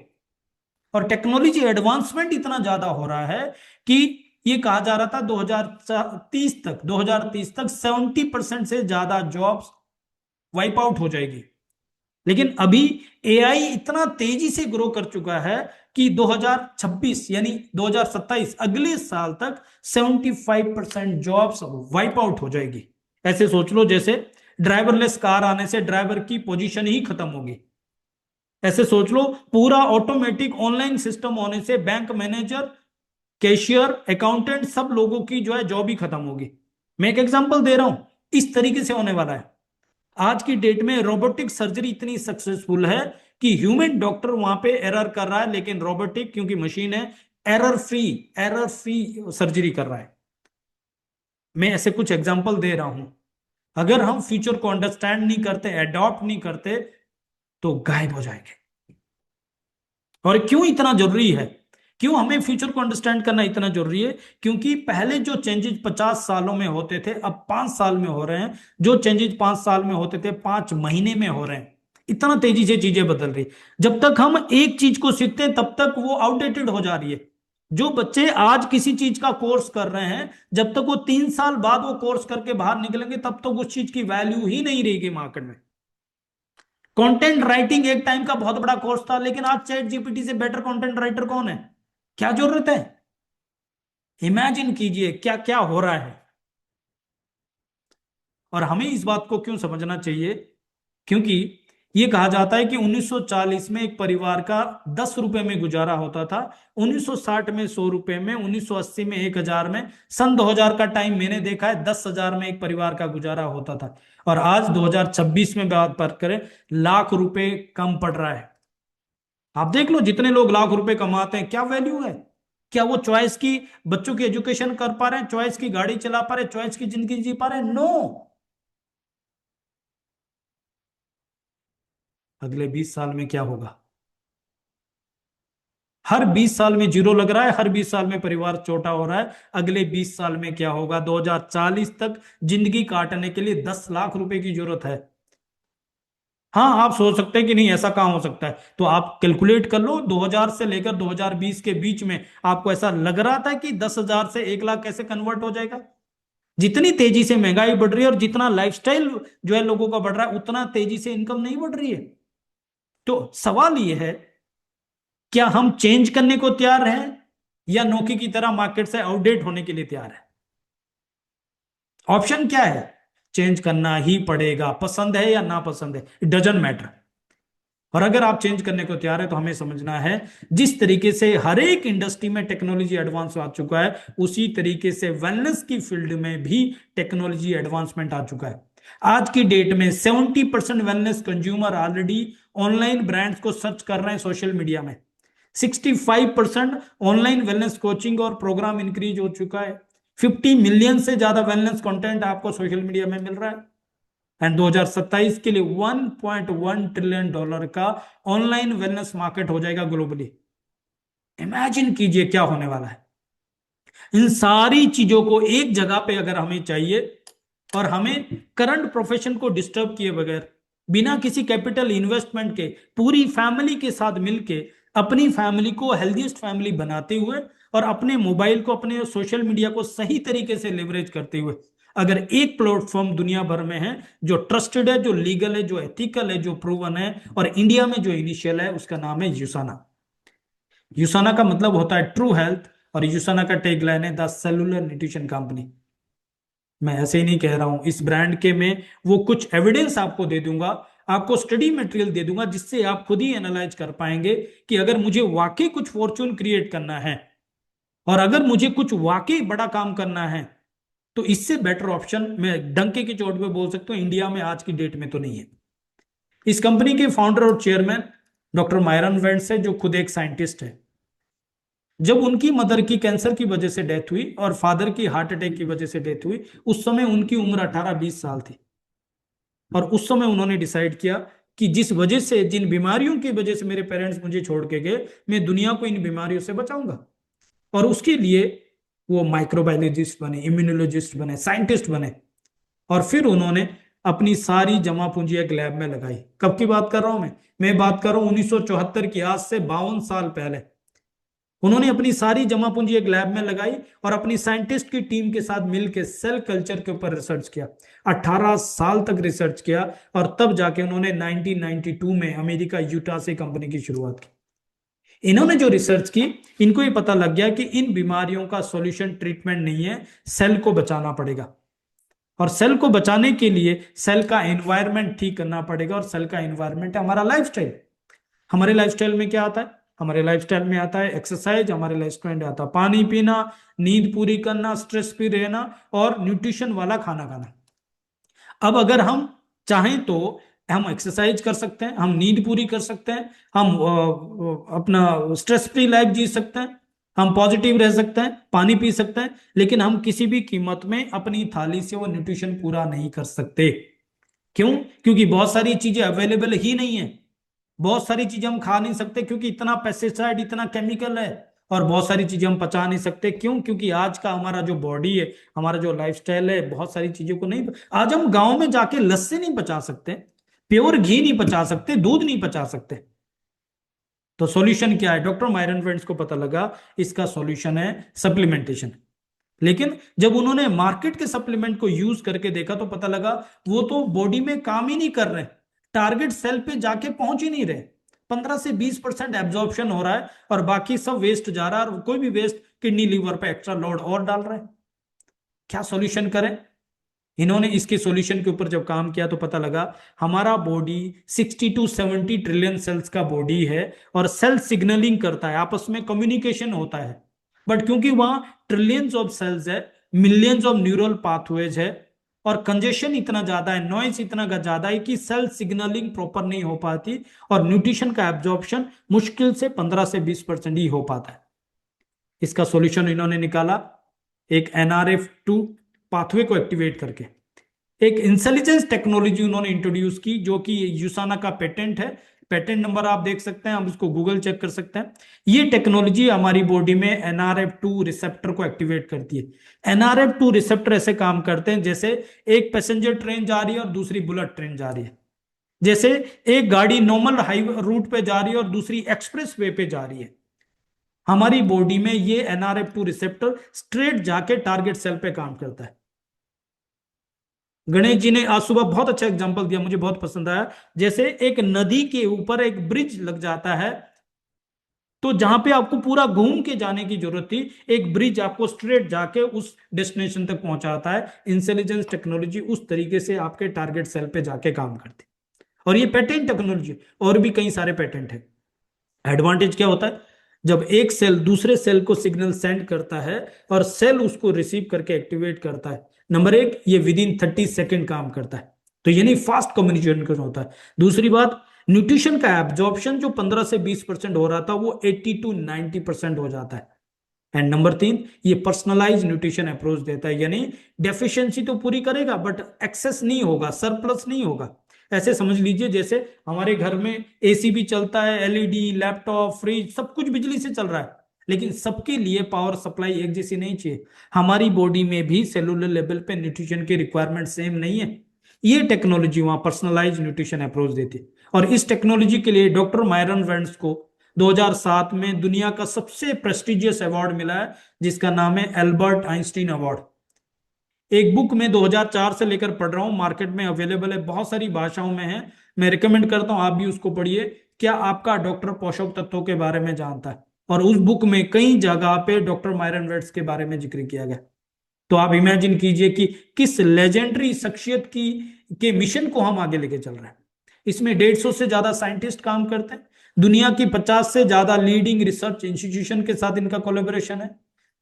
और टेक्नोलॉजी एडवांसमेंट इतना ज्यादा हो रहा है कि ये कहा जा रहा था 2030 तक 70% से ज्यादा जॉब्स वाइप आउट हो जाएगी। लेकिन अभी एआई इतना तेजी से ग्रो कर चुका है कि 2026 यानी 2027 अगले साल तक 75% जॉब्स वाइप आउट हो जाएगी। ऐसे सोच लो जैसे ड्राइवरलेस कार आने से ड्राइवर की पोजीशन ही खत्म होगी। ऐसे सोच लो पूरा ऑटोमेटिक ऑनलाइन सिस्टम होने से बैंक मैनेजर, कैशियर, अकाउंटेंट, सब लोगों की जो है जॉब ही खत्म होगी। मैं एक एग्जांपल दे रहा हूं, इस तरीके से होने वाला है। आज की डेट में रोबोटिक सर्जरी इतनी सक्सेसफुल है कि ह्यूमन डॉक्टर वहां पे एरर कर रहा है, लेकिन रोबोटिक क्योंकि मशीन है, एरर फ्री सर्जरी कर रहा है। मैं ऐसे कुछ एग्जांपल दे रहा हूं। अगर हम फ्यूचर को अंडरस्टैंड नहीं करते, अडॉप्ट नहीं करते, तो गायब हो जाएंगे। और क्यों इतना जरूरी है, क्यों हमें फ्यूचर को अंडरस्टैंड करना इतना जरूरी है? क्योंकि पहले जो चेंजेस 50 सालों में होते थे अब 5 साल में हो रहे हैं, जो चेंजेस 5 साल में होते थे 5 महीने में हो रहे हैं। इतना तेजी से चीजें बदल रही। जब तक हम एक चीज को सीखते हैं तब तक वो आउटडेटेड हो जा रही है। जो बच्चे आज किसी चीज का कोर्स कर रहे हैं, जब तक वो 3 साल बाद वो कोर्स करके बाहर निकलेंगे तब तक उस चीज की वैल्यू ही नहीं रहेगी मार्केट में। कंटेंट राइटिंग एक टाइम का बहुत बड़ा कोर्स था, लेकिन आज चैट जीपीटी से बेटर कंटेंट राइटर कौन है? क्या जरूरत है? इमेजिन कीजिए क्या क्या हो रहा है। और हमें इस बात को क्यों समझना चाहिए, क्योंकि ये कहा जाता है कि 1940 में एक परिवार का 10 रुपए में गुजारा होता था, 1960 में 100 रुपए में, 1980 में 1000 में, सन 2000 का टाइम मैंने देखा है 10,000 में एक परिवार का गुजारा होता था। और आज 2026 में बात करें, लाख रुपए कम पड़ रहा है। आप देख लो जितने लोग लाख रुपए कमाते हैं, क्या वैल्यू है? क्या वो चॉइस की बच्चों की एजुकेशन कर पा रहे हैं, चॉइस की गाड़ी चला पा रहे हैं, चॉइस की जिंदगी जी पा रहे हैं? नो। अगले 20 साल में क्या होगा? हर 20 साल में जीरो लग रहा है, हर 20 साल में परिवार छोटा हो रहा है। अगले 20 साल में क्या होगा? 2040 तक जिंदगी काटने के लिए 10 लाख रुपए की जरूरत है। हाँ, आप सोच सकते हैं कि नहीं ऐसा कहाँ हो सकता है, तो आप कैलकुलेट कर लो 2000 से लेकर 2020 के बीच में आपको ऐसा लग रहा था कि 10,000 से 1 लाख कैसे कन्वर्ट हो जाएगा? जितनी तेजी से महंगाई बढ़ रही है और जितना लाइफस्टाइल जो है लोगों का बढ़ रहा है, उतना तेजी से इनकम नहीं बढ़ रही है। तो सवाल यह है, क्या हम चेंज करने को तैयार हैं या नौकी की तरह मार्केट से आउटडेट होने के लिए तैयार है? ऑप्शन क्या है? चेंज करना ही पड़ेगा, पसंद है या ना पसंद है, इट डजंट मैटर। और अगर आप चेंज करने को तैयार है तो हमें समझना है, जिस तरीके से हर एक इंडस्ट्री में टेक्नोलॉजी एडवांस आ चुका है, उसी तरीके से वेलनेस की फील्ड में भी टेक्नोलॉजी एडवांसमेंट आ चुका है। आज की डेट में 70% wellness consumer already online brands को सर्च कर रहे हैं सोशल मीडिया में। 65% ऑनलाइन वेलनेस कोचिंग और प्रोग्राम इंक्रीज हो चुका है। 50 मिलियन से ज्यादा वेलनेस कंटेंट आपको सोशल मीडिया में मिल रहा है। एंड 2027 के लिए $1.1 ट्रिलियन का ऑनलाइन वेलनेस मार्केट हो जाएगा ग्लोबली। इमेजिन कीजिए क्या होने वाला है। इन सारी चीजों को एक जगह पे अगर हमें चाहिए, और हमें करंट प्रोफेशन को डिस्टर्ब किए बगैर, बिना किसी कैपिटल इन्वेस्टमेंट के, पूरी फैमिली के साथ मिलके अपनी फैमिली को हेल्दीएस्ट फैमिली बनाते हुए, और अपने मोबाइल को, अपने सोशल मीडिया को सही तरीके से लेवरेज करते हुए, अगर एक प्लेटफॉर्म दुनिया भर में है जो ट्रस्टेड है, जो लीगल है, जो एथिकल है, जो प्रूवन है, और इंडिया में जो इनिशियल है, उसका नाम है यूसाना। यूसाना का मतलब होता है ट्रू हेल्थ, और यूसाना का टैगलाइन है द सेलुलर न्यूट्रिशन कंपनी। मैं ऐसे ही नहीं कह रहा हूं, इस ब्रांड के में वो कुछ एविडेंस आपको दे दूंगा, आपको स्टडी मटेरियल दे दूंगा, जिससे आप खुद ही एनालाइज कर पाएंगे कि अगर मुझे वाकई कुछ फॉर्चून क्रिएट करना है, और अगर मुझे कुछ वाकई बड़ा काम करना है, तो इससे बेटर ऑप्शन मैं डंके की चोट पे बोल सकता हूं इंडिया में आज की डेट में तो नहीं है। इस कंपनी के फाउंडर और चेयरमैन डॉक्टर मायरन वेंट्स है, जो खुद एक साइंटिस्ट है। जब उनकी मदर की कैंसर की वजह से डेथ हुई और फादर की हार्ट अटैक की वजह से डेथ हुई, उस समय उनकी उम्र 18-20 साल थी। और उस समय उन्होंने डिसाइड किया कि जिस वजह से, जिन बीमारियों की वजह से मेरे पेरेंट्स मुझे छोड़ के गए, मैं दुनिया को इन बीमारियों से बचाऊंगा। और उसके लिए वो माइक्रोबायोलॉजिस्ट बने, इम्यूनोलॉजिस्ट बने, साइंटिस्ट बने। और फिर उन्होंने अपनी सारी जमा पूंजी एक लैब में लगाई। कब की बात कर रहा हूं मैं बात कर रहा हूं 1974 की, आज से 52 साल पहले। उन्होंने अपनी सारी जमा पूंजी एक लैब में लगाई और अपनी साइंटिस्ट की टीम के साथ मिलकर सेल कल्चर के ऊपर रिसर्च किया। 18 साल तक रिसर्च किया, और तब जाके उन्होंने 1992 में अमेरिका यूटा से कंपनी की शुरुआत की। इन्होंने जो रिसर्च की, इनको ये पता लग गया कि इन बीमारियों का सॉल्यूशन ट्रीटमेंट नहीं है, सेल को बचाना पड़ेगा। और सेल को बचाने के लिए सेल का एनवायरनमेंट ठीक करना पड़ेगा, और सेल का एनवायरनमेंट है हमारा लाइफस्टाइल। हमारे लाइफस्टाइल में क्या आता है? हमारे लाइफस्टाइल में आता है एक्सरसाइज, हमारे लाइफस्टाइल में आता है पानी पीना, नींद पूरी करना, स्ट्रेस फ्री रहना, और न्यूट्रिशन वाला खाना खाना। अब अगर हम चाहें तो हम एक्सरसाइज कर सकते हैं, हम नींद पूरी कर सकते हैं, हम अपना स्ट्रेस फ्री लाइफ जी सकते हैं, हम पॉजिटिव रह सकते हैं, पानी पी सकते हैं, लेकिन हम किसी भी कीमत में अपनी थाली से वो न्यूट्रिशन पूरा नहीं कर सकते। क्यों? क्योंकि बहुत सारी चीजें अवेलेबल ही नहीं है। बहुत सारी चीजें हम खा नहीं सकते क्योंकि इतना पेस्टिसाइड, इतना केमिकल है। और बहुत सारी चीजें हम पचा नहीं सकते, क्यों? क्योंकि आज का हमारा जो बॉडी है, हमारा जो लाइफस्टाइल है, बहुत सारी चीजों को नहीं। आज हम गांव में जाके लस्सी नहीं पचा सकते, प्योर घी नहीं पचा सकते, दूध नहीं पचा सकते। तो सॉल्यूशन क्या है? डॉक्टर मायरन वेंट्स को पता लगा इसका सॉल्यूशन है सप्लीमेंटेशन। लेकिन जब उन्होंने मार्केट के सप्लीमेंट को यूज करके देखा तो पता लगा वो तो बॉडी में काम ही नहीं कर रहे, टारगेट सेल पे जाके पहुंच ही नहीं रहे। 15 से 20% एब्जॉर्प्शन हो रहा है, और बाकी सब वेस्ट जा रहा है, और कोई भी वेस्ट किडनी लीवर पे एक्स्ट्रा लोड और डाल रहा है। क्या सॉल्यूशन करें? इन्होंने इसके सॉल्यूशन के ऊपर जब काम किया तो पता लगा हमारा बॉडी 60 to 70 ट्रिलियन सेल्स का बॉडी है, और सेल सिग्नलिंग करता है, आपस में कम्युनिकेशन होता है। बट क्योंकि वहां ट्रिलियंस ऑफ सेल्स है, मिलियंस ऑफ न्यूरल पाथवेज है, और कंजेशन इतना ज्यादा है, नॉइस इतना ज्यादा है कि सेल सिग्नलिंग प्रॉपर नहीं हो पाती, और न्यूट्रिशन का एब्जॉर्प्शन मुश्किल से 15 से 20% ही हो पाता है। इसका सॉल्यूशन इन्होंने निकाला एक NRF2 पाथवे को एक्टिवेट करके। एक इंटेलिजेंस टेक्नोलॉजी उन्होंने इंट्रोड्यूस की जो कि यूसाना का पेटेंट है। पेटेंट नंबर आप देख सकते हैं, आप इसको गूगल चेक कर सकते हैं। ये टेक्नोलॉजी हमारी बॉडी में NRF2 रिसेप्टर को एक्टिवेट करती है। NRF2 रिसेप्टर ऐसे काम करते हैं जैसे एक पैसेंजर ट्रेन जा रही है और दूसरी बुलेट ट्रेन जा रही है। जैसे एक गाड़ी नॉर्मल हाईवे रूट पे जा रही है और दूसरी एक्सप्रेस वे पे जा रही है, हमारी बॉडी में ये NRF2 रिसेप्टर स्ट्रेट जाके टारगेट सेल पे काम करता है। गणेश जी ने आज सुबह बहुत अच्छा एग्जांपल दिया, मुझे बहुत पसंद आया। जैसे एक नदी के ऊपर एक ब्रिज लग जाता है, तो जहां पे आपको पूरा घूम के जाने की जरूरत थी, एक ब्रिज आपको स्ट्रेट जाके उस डेस्टिनेशन तक पहुंचाता है। इंटेलिजेंस टेक्नोलॉजी उस तरीके से आपके टारगेट सेल पे जाके काम करती है। और ये पेटेंट टेक्नोलॉजी, और भी कई सारे पेटेंट है। एडवांटेज क्या होता है, जब एक सेल दूसरे सेल को सिग्नल सेंड करता है और सेल उसको रिसीव करके एक्टिवेट करता है, नंबर एक, ये विद इन 30 सेकेंड काम करता है, तो यानी फास्ट कम्युनिकेशन होता है। दूसरी बात, न्यूट्रिशन का एब्जॉर्प्शन जो 15 से 20% हो रहा था वो 80 to 90% हो जाता है। एंड नंबर तीन, ये पर्सनलाइज न्यूट्रिशन अप्रोच देता है, यानी डेफिशिएंसी तो पूरी करेगा बट एक्सेस नहीं होगा, सरप्लस नहीं होगा। ऐसे समझ लीजिए जैसे हमारे घर में AC भी चलता है, LED, लैपटॉप, फ्रिज, सब कुछ बिजली से चल रहा है, लेकिन सबके लिए पावर सप्लाई एक जैसी नहीं चाहिए। हमारी बॉडी में भी सेलुलर लेवल पे न्यूट्रिशन की रिक्वायरमेंट सेम नहीं है। ये टेक्नोलॉजी वहां पर्सनलाइज न्यूट्रिशन अप्रोच देती है। और इस टेक्नोलॉजी के लिए डॉक्टर मायरन वेंट्स को 2007 में दुनिया का सबसे प्रेस्टिजियस अवार्ड मिला है, जिसका नाम है एल्बर्ट आइंस्टीन अवार्ड। एक बुक में 2004 से लेकर पढ़ रहा हूं, मार्केट में अवेलेबल है, बहुत सारी भाषाओं में है। मैं रिकमेंड करता हूं आप भी उसको पढ़िए। क्या आपका डॉक्टर पोषक तत्वों के बारे में जानता है? और उस बुक में कई जगह पे डॉक्टर मायरन वेट्स के बारे में जिक्र किया गया। तो आप इमेजिन कीजिए कि किस लेजेंडरी शख्सियत की के मिशन को हम आगे लेके चल रहे हैं। इसमें 150 से ज्यादा साइंटिस्ट काम करते हैं, दुनिया की 50 से ज्यादा लीडिंग रिसर्च इंस्टीट्यूशन के साथ इनका कोलेबोरेशन है।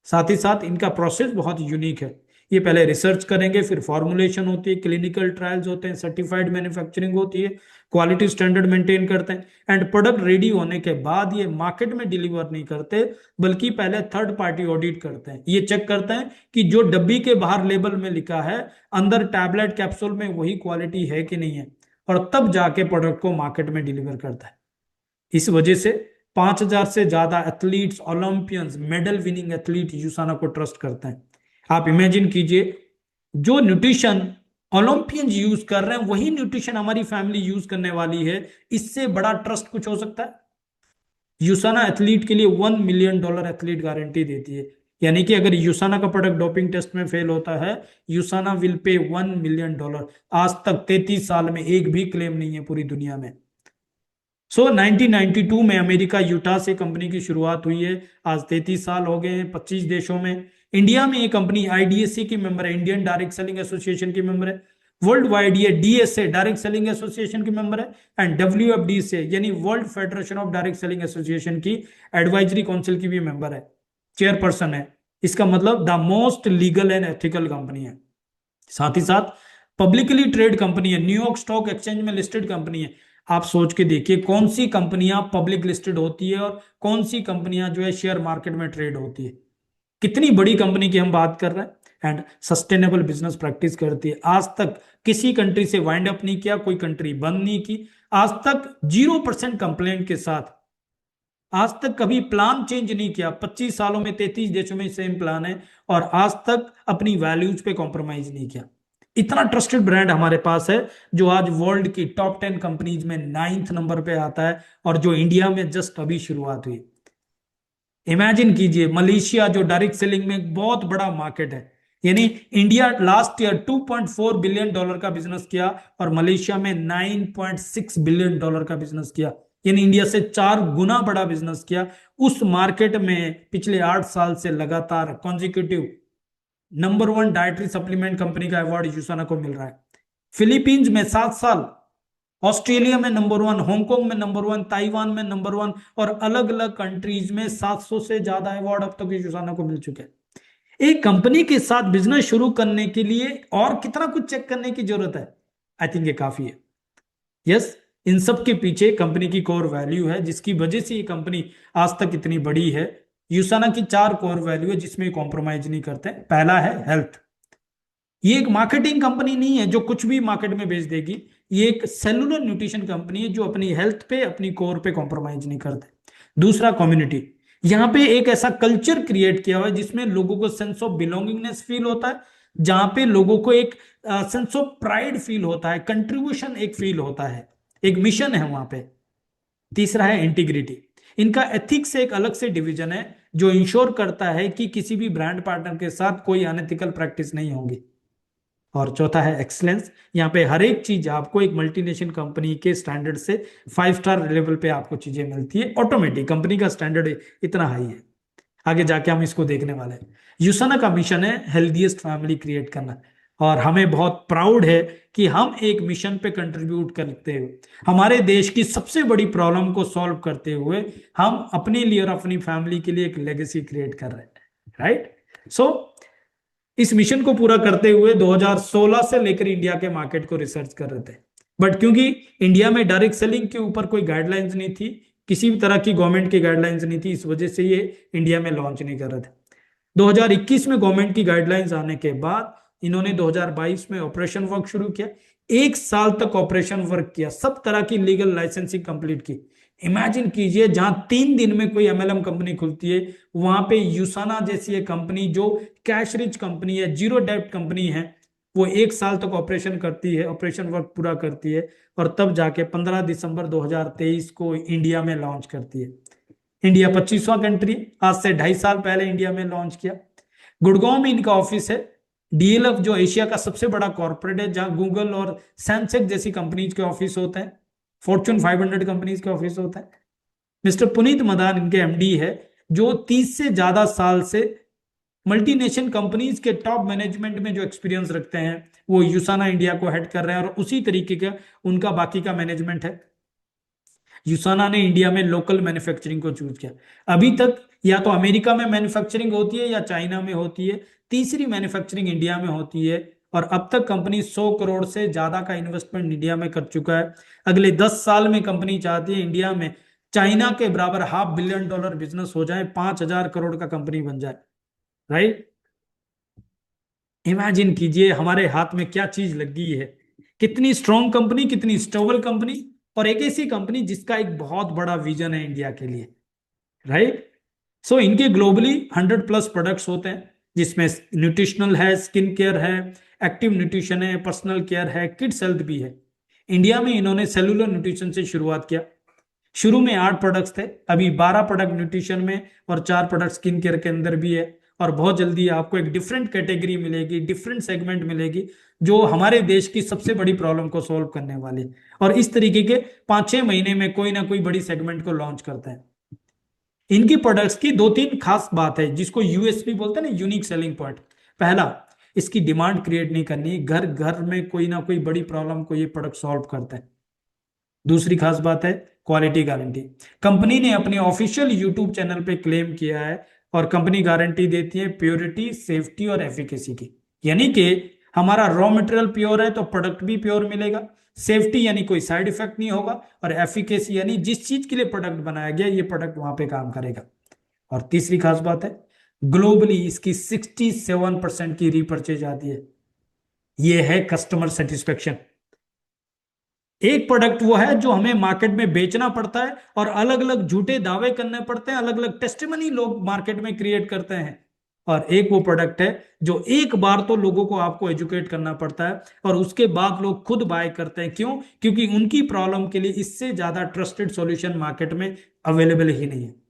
साथ ही साथ इनका प्रोसेस बहुत यूनिक है। ये पहले रिसर्च करेंगे, फिर फॉर्मुलेशन होती है, क्लिनिकल ट्रायल्स होते हैं, सर्टिफाइड मैन्युफैक्चरिंग होती है, क्वालिटी स्टैंडर्ड मेंटेन करते हैं, एंड प्रोडक्ट रेडी होने के बाद ये मार्केट में डिलीवर नहीं करते, बल्कि पहले थर्ड पार्टी ऑडिट करते हैं। ये चेक करते हैं कि जो डब्बी के बाहर लेबल में लिखा है अंदर टैबलेट कैप्सूल में वही क्वालिटी है कि नहीं है, और तब जाके प्रोडक्ट को मार्केट में डिलीवर करता है। इस वजह से 5,000 से ज्यादा athletes, Olympians, medal winning athlete Usana को ट्रस्ट करते हैं। आप इमेजिन कीजिए, जो न्यूट्रिशन ओलंपियंस यूज कर रहे हैं वही न्यूट्रिशन हमारी फैमिली यूज करने वाली है। इससे बड़ा ट्रस्ट कुछ हो सकता है? यूसाना एथलीट के लिए $1 मिलियन एथलीट गारंटी देती है, यानी कि अगर यूसाना का प्रोडक्ट डोपिंग टेस्ट में फेल होता है, यूसाना विल पे $1 मिलियन। आज तक 33 साल में एक भी क्लेम नहीं है पूरी दुनिया में। 1992 में अमेरिका यूटा से कंपनी की शुरुआत हुई है। आज 33 साल हो गए हैं 25 देशों में। इंडिया में ये कंपनी IDSC की मेंबर है, इंडियन डायरेक्ट सेलिंग एसोसिएशन की मेंबर है। वर्ल्ड वाइड ये DSA डायरेक्ट सेलिंग एसोसिएशन की मेंबर है, एंड WFDSA यानी world federation of direct selling association की एडवाइजरी काउंसिल की भी मेंबर है, चेयरपर्सन है। इसका मतलब the most legal and ethical company है। साथ ही साथ पब्लिकली ट्रेड कंपनी है, न्यूयॉर्क स्टॉक एक्सचेंज में लिस्टेड कंपनी है। आप सोच के देखिए कौन सी कंपनियां पब्लिक लिस्टेड होती है और कौन सी कंपनियां जो है शेयर मार्केट में ट्रेड होती है। कितनी बड़ी कंपनी की हम बात कर रहे हैं, एंड सस्टेनेबल बिजनेस प्रैक्टिस करती है। आज तक किसी कंट्री से वाइंड अप नहीं किया, कोई कंट्री बंद नहीं की, आज तक 0% कंप्लेंट के साथ, आज तक कभी प्लान चेंज नहीं किया। 25 सालों में 33 देशों में सेम प्लान है, और आज तक अपनी वैल्यूज पे कॉम्प्रोमाइज नहीं किया। इतना ट्रस्टेड ब्रांड हमारे पास है, जो आज वर्ल्ड की टॉप 10 कंपनीज में 9th नंबर पे आता है, और जो इंडिया में जस्ट अभी शुरुआत हुई। इमेजिन कीजिए, मलेशिया जो डायरेक्ट सेलिंग में एक बहुत बड़ा मार्केट है, यानी इंडिया लास्ट ईयर $2.4 बिलियन का बिजनेस किया, और मलेशिया में $9.6 बिलियन का बिजनेस किया, यानी इंडिया से 4 गुना बड़ा बिजनेस किया। उस मार्केट में पिछले 8 साल से लगातार consecutive number 1 dietary supplement company का अवार्ड यूसाना को मिल रहा है। फिलीपींस में 7 साल, ऑस्ट्रेलिया में नंबर 1, हांगकांग में नंबर 1, ताइवान में नंबर 1, और अलग अलग कंट्रीज में 700 से ज्यादा अवार्ड अब तक यूसाना को मिल चुके हैं। एक कंपनी के साथ बिजनेस शुरू करने के लिए और कितना कुछ चेक करने की जरूरत है? आई थिंक ये काफी है। यस, इन सब के पीछे कंपनी की कोर वैल्यू है, जिसकी वजह से ये कंपनी आज तक इतनी बड़ी है। यूसाना की 4 कोर वैल्यू है जिसमें कॉम्प्रोमाइज नहीं करते। पहला है हेल्थ। ये एक मार्केटिंग कंपनी नहीं है जो कुछ भी मार्केट में बेच देगी। ये एक सेलुलर न्यूट्रिशन कंपनी है जो अपनी हेल्थ पे, अपनी कोर पे कॉम्प्रोमाइज नहीं करते। दूसरा, कम्युनिटी। यहाँ पे एक ऐसा कल्चर क्रिएट किया हुआ है जिसमें लोगों को सेंस ऑफ बिलोंगिंगनेस फील होता है, जहां पे लोगों को एक सेंस ऑफ प्राइड फील होता है, कंट्रीब्यूशन एक फील होता है, एक मिशन है वहां पे। तीसरा है इंटीग्रिटी। इनका एथिक्स एक अलग से डिवीजन है जो इंश्योर करता है कि किसी भी ब्रांड पार्टनर के साथ कोई अनएथिकल प्रैक्टिस नहीं होगी। और चौथा है एक्सलेंस। यहाँ पे हर एक चीज आपको एक मल्टीनेशनल कंपनी के स्टैंडर्ड से 5 स्टार लेवल पे आपको चीजें मिलती है। ऑटोमेटिक कंपनी का स्टैंडर्ड इतना हाई है। आगे जाके हम इसको देखने वाले हैं। यूसाना का मिशन है हेल्दीएस्ट फैमिली क्रिएट करना, और हमें बहुत प्राउड है कि हम एक मिशन पे कंट्रीब्यूट करते हुए, हमारे देश की सबसे बड़ी प्रॉब्लम को सॉल्व करते हुए, हम अपने लिए और अपनी फैमिली के लिए एक लेगेसी क्रिएट कर रहे हैं। राइट। सो इस मिशन को पूरा करते हुए 2016 से लेकर इंडिया के मार्केट को रिसर्च कर रहे थे। बट क्योंकि इंडिया में डायरेक्ट सेलिंग के ऊपर कोई गाइडलाइंस नहीं थी, किसी भी तरह की गवर्नमेंट की गाइडलाइंस नहीं थी, इस वजह से ये इंडिया में लॉन्च नहीं कर रहे थे। 2021 में गवर्नमेंट की गाइडलाइंस आने के बाद इन्होंने 2022 में ऑपरेशन वर्क शुरू किया। 1 साल तक ऑपरेशन वर्क किया, सब तरह की लीगल लाइसेंसिंग कंप्लीट की। इमेजिन कीजिए, जहां 3 दिन में कोई एमएलएम कंपनी खुलती है, वहां पे यूसाना जैसी एक कंपनी जो कैश रिच कंपनी है, जीरो डेब्ट कंपनी है, वो 1 साल तक ऑपरेशन करती है, ऑपरेशन वर्क पूरा करती है, और तब जाके 15 दिसंबर 2023 को इंडिया में लॉन्च करती है। इंडिया 25वां कंट्री, आज से 2.5 साल पहले इंडिया में लॉन्च किया। गुड़गांव में इनका ऑफिस है। डीएलएफ जो एशिया का सबसे बड़ा कॉर्पोरेट है, जहां गूगल और सैमसंग जैसी कंपनीज के ऑफिस होते हैं, फॉर्च्यून 500 कंपनीज के ऑफिस होते हैं। मिस्टर पुनीत मदान इनके एमडी है, जो 30 से ज्यादा साल से मल्टीनेशनल कंपनीज के टॉप मैनेजमेंट में जो एक्सपीरियंस रखते हैं, वो यूसाना इंडिया को हेड कर रहे हैं, और उसी तरीके का उनका बाकी का मैनेजमेंट है। यूसाना ने इंडिया में लोकल मैन्युफैक्चरिंग को चूज किया। अभी तक या तो अमेरिका में मैन्युफैक्चरिंग होती है या चाइना में होती है, तीसरी मैन्युफैक्चरिंग इंडिया में होती है। और अब तक कंपनी 100 करोड़ से ज्यादा का इन्वेस्टमेंट इंडिया में कर चुका है। अगले 10 साल में कंपनी चाहती है इंडिया में चाइना के बराबर $500 million बिजनेस हो जाए, 5,000 करोड़ का कंपनी बन जाए। राइट। इमेजिन कीजिए हमारे हाथ में क्या चीज लगी है, कितनी स्ट्रॉन्ग कंपनी, कितनी स्टेबल कंपनी, और एक ऐसी कंपनी जिसका एक बहुत बड़ा विजन है इंडिया के लिए। राइट। सो इनके ग्लोबली 100+ प्रोडक्ट्स होते हैं, जिसमें न्यूट्रिशनल है, स्किन केयर है, एक्टिव न्यूट्रिशन है, पर्सनल केयर है, किड्स हेल्थ भी है। इंडिया में इन्होंने सेलुलर न्यूट्रिशन से शुरुआत किया। शुरू में 8 प्रोडक्ट्स थे, अभी 12 प्रोडक्ट न्यूट्रिशन में और 4 प्रोडक्ट स्किन केयर के अंदर भी है। और बहुत जल्दी आपको एक डिफरेंट कैटेगरी मिलेगी, डिफरेंट सेगमेंट मिलेगी, जो हमारे देश की सबसे बड़ी प्रॉब्लम को सॉल्व करने वाली। और इस तरीके के 5-6 महीने में कोई ना कोई बड़ी सेगमेंट को लॉन्च करते हैं। इनकी प्रोडक्ट्स की 2-3 खास बात है जिसको यूएसपी बोलते हैं ना, यूनिक सेलिंग पॉइंट। पहला, इसकी डिमांड क्रिएट नहीं करनी, घर घर में कोई ना कोई बड़ी प्रॉब्लम को ये प्रोडक्ट सॉल्व करते हैं। दूसरी खास बात है क्वालिटी गारंटी। कंपनी ने अपने ऑफिशियल यूट्यूब चैनल पे क्लेम किया है, और कंपनी गारंटी देती है प्योरिटी, सेफ्टी और एफिकेसी की। यानी कि हमारा रॉ मटेरियल प्योर है तो प्रोडक्ट भी प्योर मिलेगा, सेफ्टी यानी कोई साइड इफेक्ट नहीं होगा, और एफिकेसी यानी जिस चीज के लिए प्रोडक्ट बनाया गया ये प्रोडक्ट वहां पे काम करेगा। और तीसरी खास बात है, ग्लोबली इसकी 67% की रीपर्चेज आती है। ये है कस्टमर सेटिस्फेक्शन। एक प्रोडक्ट वो है जो हमें मार्केट में बेचना पड़ता है, और अलग अलग झूठे दावे करने पड़ते हैं, अलग अलग टेस्टिमनी लोग मार्केट में क्रिएट करते हैं। और एक वो प्रोडक्ट है जो एक बार तो लोगों को आपको एजुकेट करना पड़ता है, और उसके बाद लोग खुद बाय करते हैं। क्यों? क्योंकि उनकी प्रॉब्लम के लिए इससे ज्यादा ट्रस्टेड सॉल्यूशन मार्केट में अवेलेबल ही नहीं है।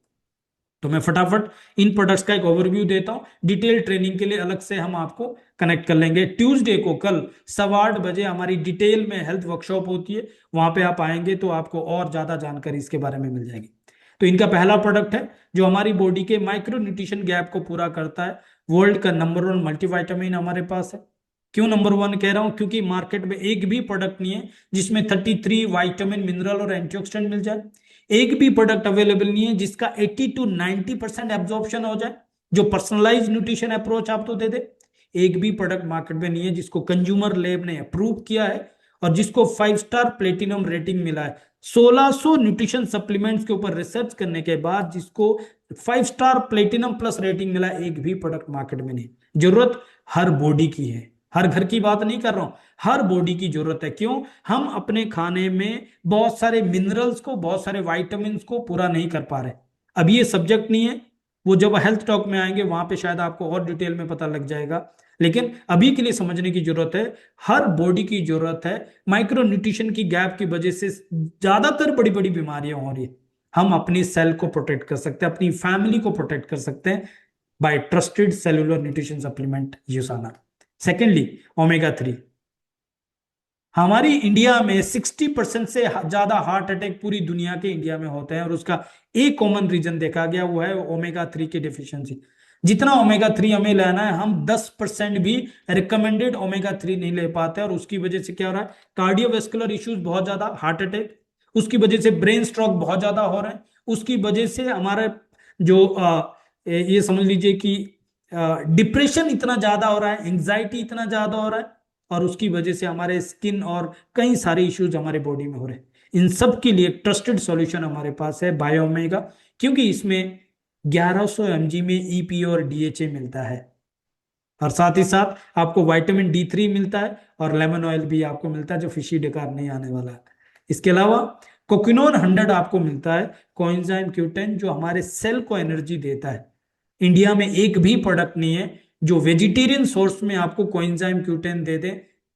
तो मैं फटाफट इन प्रोडक्ट्स का एक ओवरव्यू देता हूं। डिटेल ट्रेनिंग के लिए अलग से हम आपको कनेक्ट कर लेंगे। ट्यूसडे को कल 8:15 हमारी डिटेल में हेल्थ वर्कशॉप होती है, वहां पे आप आएंगे तो आपको और ज्यादा जानकारी इसके बारे में मिल जाएगी। तो इनका पहला प्रोडक्ट है जो हमारी बॉडी के माइक्रो न्यूट्रिशन गैप को पूरा करता है, वर्ल्ड का नंबर 1 मल्टीविटामिन हमारे पास है। क्यों नंबर 1 कह रहा हूं? क्योंकि मार्केट में एक भी प्रोडक्ट नहीं है जिसमें 33 विटामिन, मिनरल और एंटीऑक्सीडेंट मिल जाए। एक भी प्रोडक्ट अवेलेबल नहीं है जिसका 80 to 90% एब्जॉर्प्शन हो जाए, जो पर्सनलाइज न्यूट्रिशन अप्रोच आपको दे दे। एक भी प्रोडक्ट मार्केट में नहीं है जिसको कंज्यूमर लैब ने अप्रूव किया है और जिसको 5 स्टार प्लेटिनम रेटिंग मिला है। 1600 न्यूट्रिशन सप्लीमेंट्स के ऊपर रिसर्च करने के बाद जिसको 5 स्टार प्लेटिनम प्लस रेटिंग मिला, एक भी प्रोडक्ट मार्केट में नहीं। जरूरत हर बॉडी की है, हर घर की बात नहीं कर रहा हूं, हर बॉडी की जरूरत है। क्यों? हम अपने खाने में बहुत सारे मिनरल्स को, बहुत सारे वाइटामिन को पूरा नहीं कर पा रहे। अब ये सब्जेक्ट नहीं है, वो जब हेल्थ टॉक में आएंगे वहां पे शायद आपको और डिटेल में पता लग जाएगा, लेकिन अभी के लिए समझने की जरूरत है। हर बॉडी की जरूरत है। माइक्रो न्यूट्रिशन की गैप की वजह से ज्यादातर बड़ी बड़ी बीमारियां हो रही है। हम अपनी सेल को प्रोटेक्ट कर सकते हैं, अपनी फैमिली को प्रोटेक्ट कर सकते हैं by trusted cellular nutrition supplement Usana. Secondly, omega 3। हमारी इंडिया में 60% से ज्यादा हार्ट अटैक पूरी दुनिया के इंडिया में होते हैं और उसका एक कॉमन रीजन देखा गया, वो है ओमेगा 3 की डिफिशियंसी। जितना ओमेगा 3 हमें लेना है, हम 10% भी रिकमेंडेड ओमेगा 3 नहीं ले पाते और उसकी वजह से क्या हो रहा है? कार्डियोवेस्कुलर इश्यूज बहुत ज्यादा, हार्ट अटैक, उसकी वजह से ब्रेन स्ट्रोक बहुत ज्यादा हो रहे हैं, उसकी वजह से हमारे जो ये समझ लीजिए कि डिप्रेशन इतना ज्यादा हो रहा है, एंग्जाइटी इतना ज्यादा हो रहा है, और उसकी वजह से हमारे स्किन और कई सारे इश्यूज हमारे बॉडी में हो रहे हैं। इन सब के लिए ट्रस्टेड सॉल्यूशन हमारे पास है बायोमेगा, क्योंकि इसमें 1100 mg में ईपी और डीएचए मिलता है, और साथ ही साथ आपको विटामिन D3 मिलता है और लेमन ऑयल भी आपको मिलता है जो फिशी डेकार नहीं आने वाला है। इसके अलावा कोकिनोन 100 आपको मिलता है, कोएंजाइम Q10, जो हमारे सेल को एनर्जी देता है। इंडिया में एक भी प्रोडक्ट नहीं है जो वेजिटेरियन सोर्स में आपको कोएंजाइम Q10 दे दे,